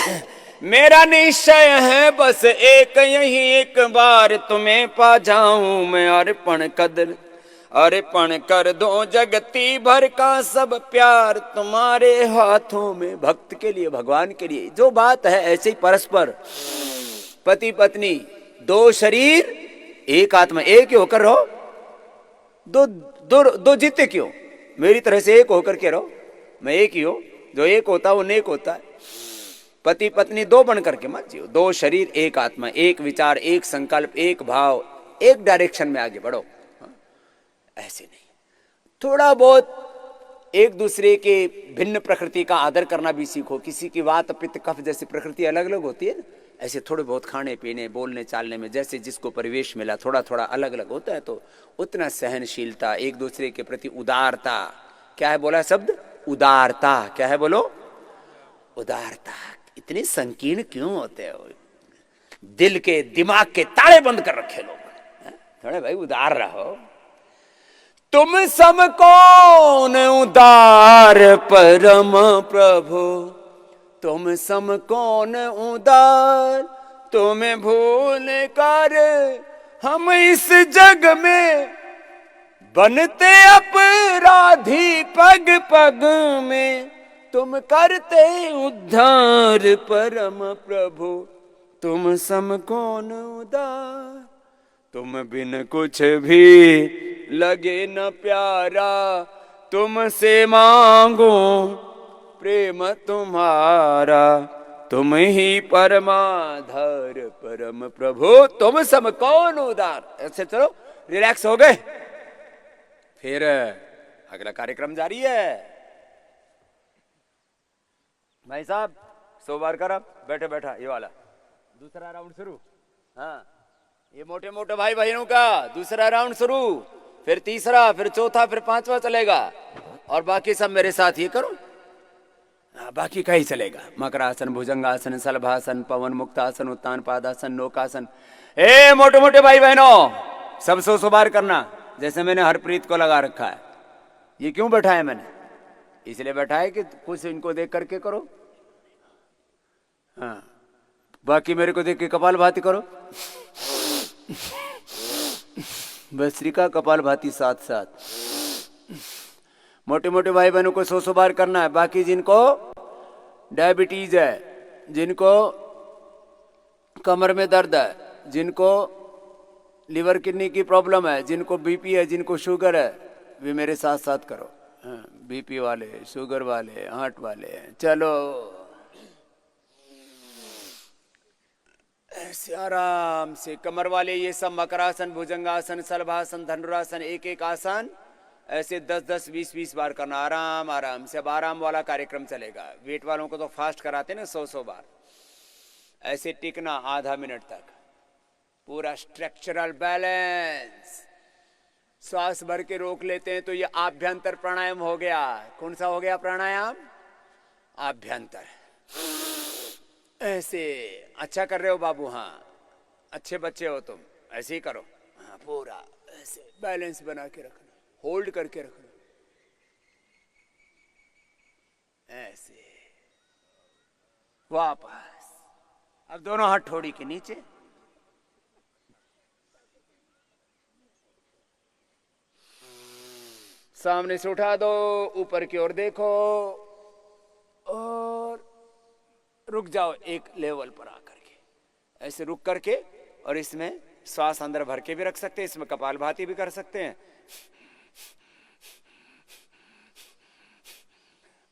[SPEAKER 1] मेरा निश्चय है बस एक, यही एक बार तुम्हें पा जाऊं मैं। अर्पण कर दो जगती भर का सब प्यार, तुम्हारे हाथों में। भक्त के लिए, भगवान के लिए जो बात है, ऐसे ही परस्पर पति पत्नी, दो शरीर एक आत्मा, एक ही होकर रहो। दो जीते क्यों? मेरी तरह से एक होकर के रहो। मैं एक ही हूं, जो एक होता है वो नेक होता है। पति पत्नी दो बन करके मत जियो। दो शरीर एक आत्मा, एक विचार, एक संकल्प, एक भाव, एक डायरेक्शन में आगे बढ़ो। ऐसे नहीं, थोड़ा बहुत एक दूसरे के भिन्न प्रकृति का आदर करना भी सीखो। किसी की वात पित्त कफ जैसी प्रकृति अलग अलग होती है ना, ऐसे थोड़े बहुत खाने पीने बोलने चालने में जैसे जिसको परिवेश मिला थोड़ा थोड़ा अलग अलग होता है, तो उतना सहनशीलता, एक दूसरे के प्रति उदारता। क्या है बोला शब्द? उदारता। क्या है बोलो? उदारता। इतने संकीर्ण क्यों होते हो? दिल के दिमाग के ताले बंद कर रखे लोग। थोड़े भाई उदार रहो। तुम सम कौन उदार परम प्रभु, तुम सम कौन उदार, तुम्हें भूल कर हम इस जग में बनते अपराधी पग पग में। तुम करते उद्धार परम प्रभु, तुम सम कौन उदार, तुम बिन कुछ भी लगे न प्यारा, तुमसे मांगो प्रेम तुम्हारा, तुम ही परमाधार परम प्रभु, तुम सम कौन उदार। ऐसे चलो, रिलैक्स हो गए, फिर अगला कार्यक्रम जारी है। भाई साहब 100 बार कर, अब बैठे बैठा ये वाला दूसरा राउंड शुरू। हाँ, ये मोटे मोटे भाई बहनों का दूसरा राउंड शुरू, फिर तीसरा, फिर चौथा, फिर पांचवा चलेगा, और बाकी सब मेरे साथ ये करो। बाकी का ही चलेगा। मकरासन, भुजंगासन, सलभासन, पवन मुक्तासन, उत्तान पादासन, नौकासन। ए मोटे मोटे भाई बहनों, सब 100 बार करना, जैसे मैंने हरप्रीत को लगा रखा है। ये क्यों बैठाया मैंने? इसलिए बैठा है कि कुछ इनको देख करके करो। हाँ, बाकी मेरे को देख के कपाल भाती करो। भस्त्रिका कपाल भाती साथ साथ। मोटे मोटे भाई बहनों को 100 बार करना है। बाकी जिनको डायबिटीज है, जिनको कमर में दर्द है, जिनको लिवर किडनी की प्रॉब्लम है, जिनको बीपी है, जिनको शुगर है, वे मेरे साथ साथ करो। बीपी वाले, शुगर वाले, हार्ट वाले, चलो ऐसे आराम से। कमर वाले ये सब मकरासन, भुजंगासन, सलभासन, धनुरासन, एक एक आसन ऐसे 10-10, 20-20 बार करना, आराम आराम से। अब आराम वाला कार्यक्रम चलेगा। वेट वालों को तो फास्ट कराते ना 100-100 बार। ऐसे टिकना आधा मिनट तक, पूरा स्ट्रक्चरल बैलेंस। श्वास भर के रोक लेते हैं तो ये आभ्यंतर प्राणायाम हो गया। कौन सा हो गया प्राणायाम? आभ्यंतर। ऐसे अच्छा कर रहे हो बाबू, हाँ अच्छे बच्चे हो तुम, ऐसे ही करो। हाँ पूरा ऐसे बैलेंस बना के रखना, होल्ड करके रखना, ऐसे वापस। अब दोनों हाथ ठोड़ी के नीचे, सामने से उठा दो, ऊपर की ओर देखो और रुक जाओ एक लेवल पर आकर के, ऐसे रुक करके। और इसमें श्वास अंदर भर के भी रख सकते हैं, इसमें कपालभाति भी कर सकते हैं।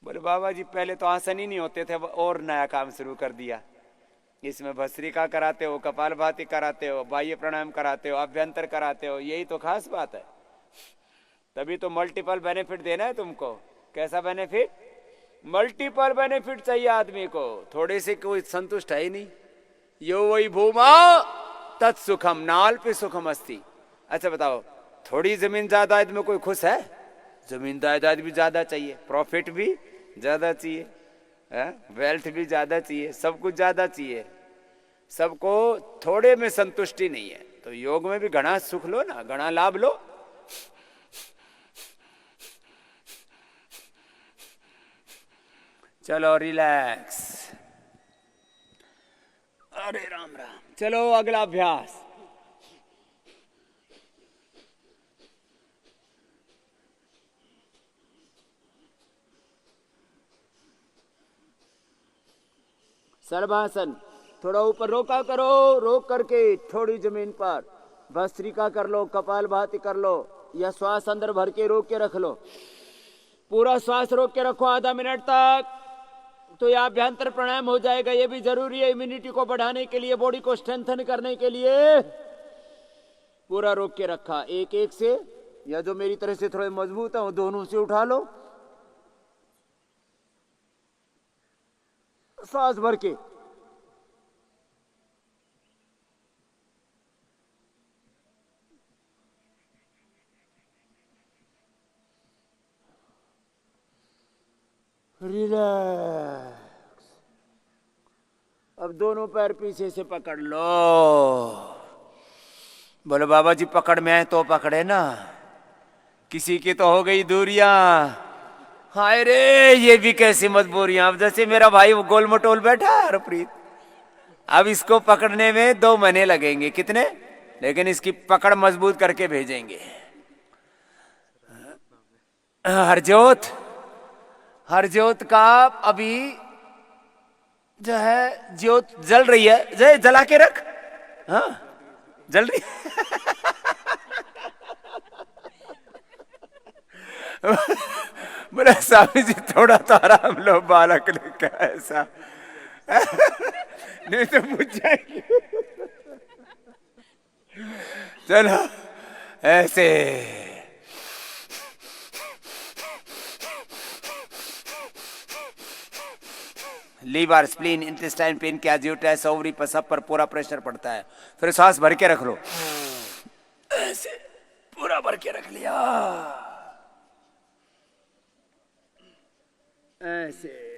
[SPEAKER 1] बोले बाबा जी पहले तो आसन ही नहीं होते थे, अब और नया काम शुरू कर दिया। इसमें भस्त्रिका कराते हो, कपालभाति कराते हो, बाह्य प्राणायाम कराते हो, अभ्यंतर कराते हो, यही तो खास बात है। तभी तो मल्टीपल बेनिफिट देना है तुमको। कैसा बेनिफिट? मल्टीपल बेनिफिट चाहिए आदमी को, थोड़े से कोई संतुष्ट है ही नहीं। यो वही भूमा तत्सुखम नाल्पि सुखम अस्ति। अच्छा बताओ, थोड़ी जमीन जायदाद में कोई खुश है? जमीन जायदाद भी ज्यादा चाहिए, प्रॉफिट भी ज्यादा चाहिए, वेल्थ भी ज्यादा चाहिए, सब कुछ ज्यादा चाहिए। सबको थोड़े में संतुष्टि नहीं है। तो योग में भी घना सुख लो ना, घना लाभ लो। चलो रिलैक्स, अरे राम राम। चलो अगला अभ्यास। सर्वासन, थोड़ा ऊपर रोका करो, रोक करके थोड़ी जमीन पर भस्त्रिका कर लो, कपालभाति कर लो, या श्वास अंदर भर के रोक के रख लो। पूरा श्वास रोक के रखो आधा मिनट तक, तो यह अभ्यंतर प्राणायाम हो जाएगा। ये भी जरूरी है इम्यूनिटी को बढ़ाने के लिए, बॉडी को स्ट्रेंथन करने के लिए। पूरा रोक के रखा, एक एक से, या जो मेरी तरह से थोड़े मजबूत है वो दोनों से उठा लो, सांस भर के। रिलैक्स। अब दोनों पैर पीछे से पकड़ लो। बोलो बाबा जी पकड़ में है तो पकड़े ना, किसी की तो हो गई दूरियां। हाय रे, ये भी कैसी मजबूरियां। अब जैसे मेरा भाई वो गोल मटोल बैठा है हरप्रीत, अब इसको पकड़ने में 2 महीने लगेंगे। कितने? लेकिन इसकी पकड़ मजबूत करके भेजेंगे। हरजोत, हरजोत का अभी जो है ज्योत जल रही है, जय जला के रख। हाँ जल रही बोला स्वामी जी थोड़ा तो आराम लो, बालक ने कहा ऐसा नहीं तो पूछ जाएगी। चलो ऐसे liver, spleen, intestine, pancreas, ovary पर सब पर पूरा प्रेशर पड़ता है। फिर सांस भर के रख लो, ऐसे पूरा भर के रख लिया, ऐसे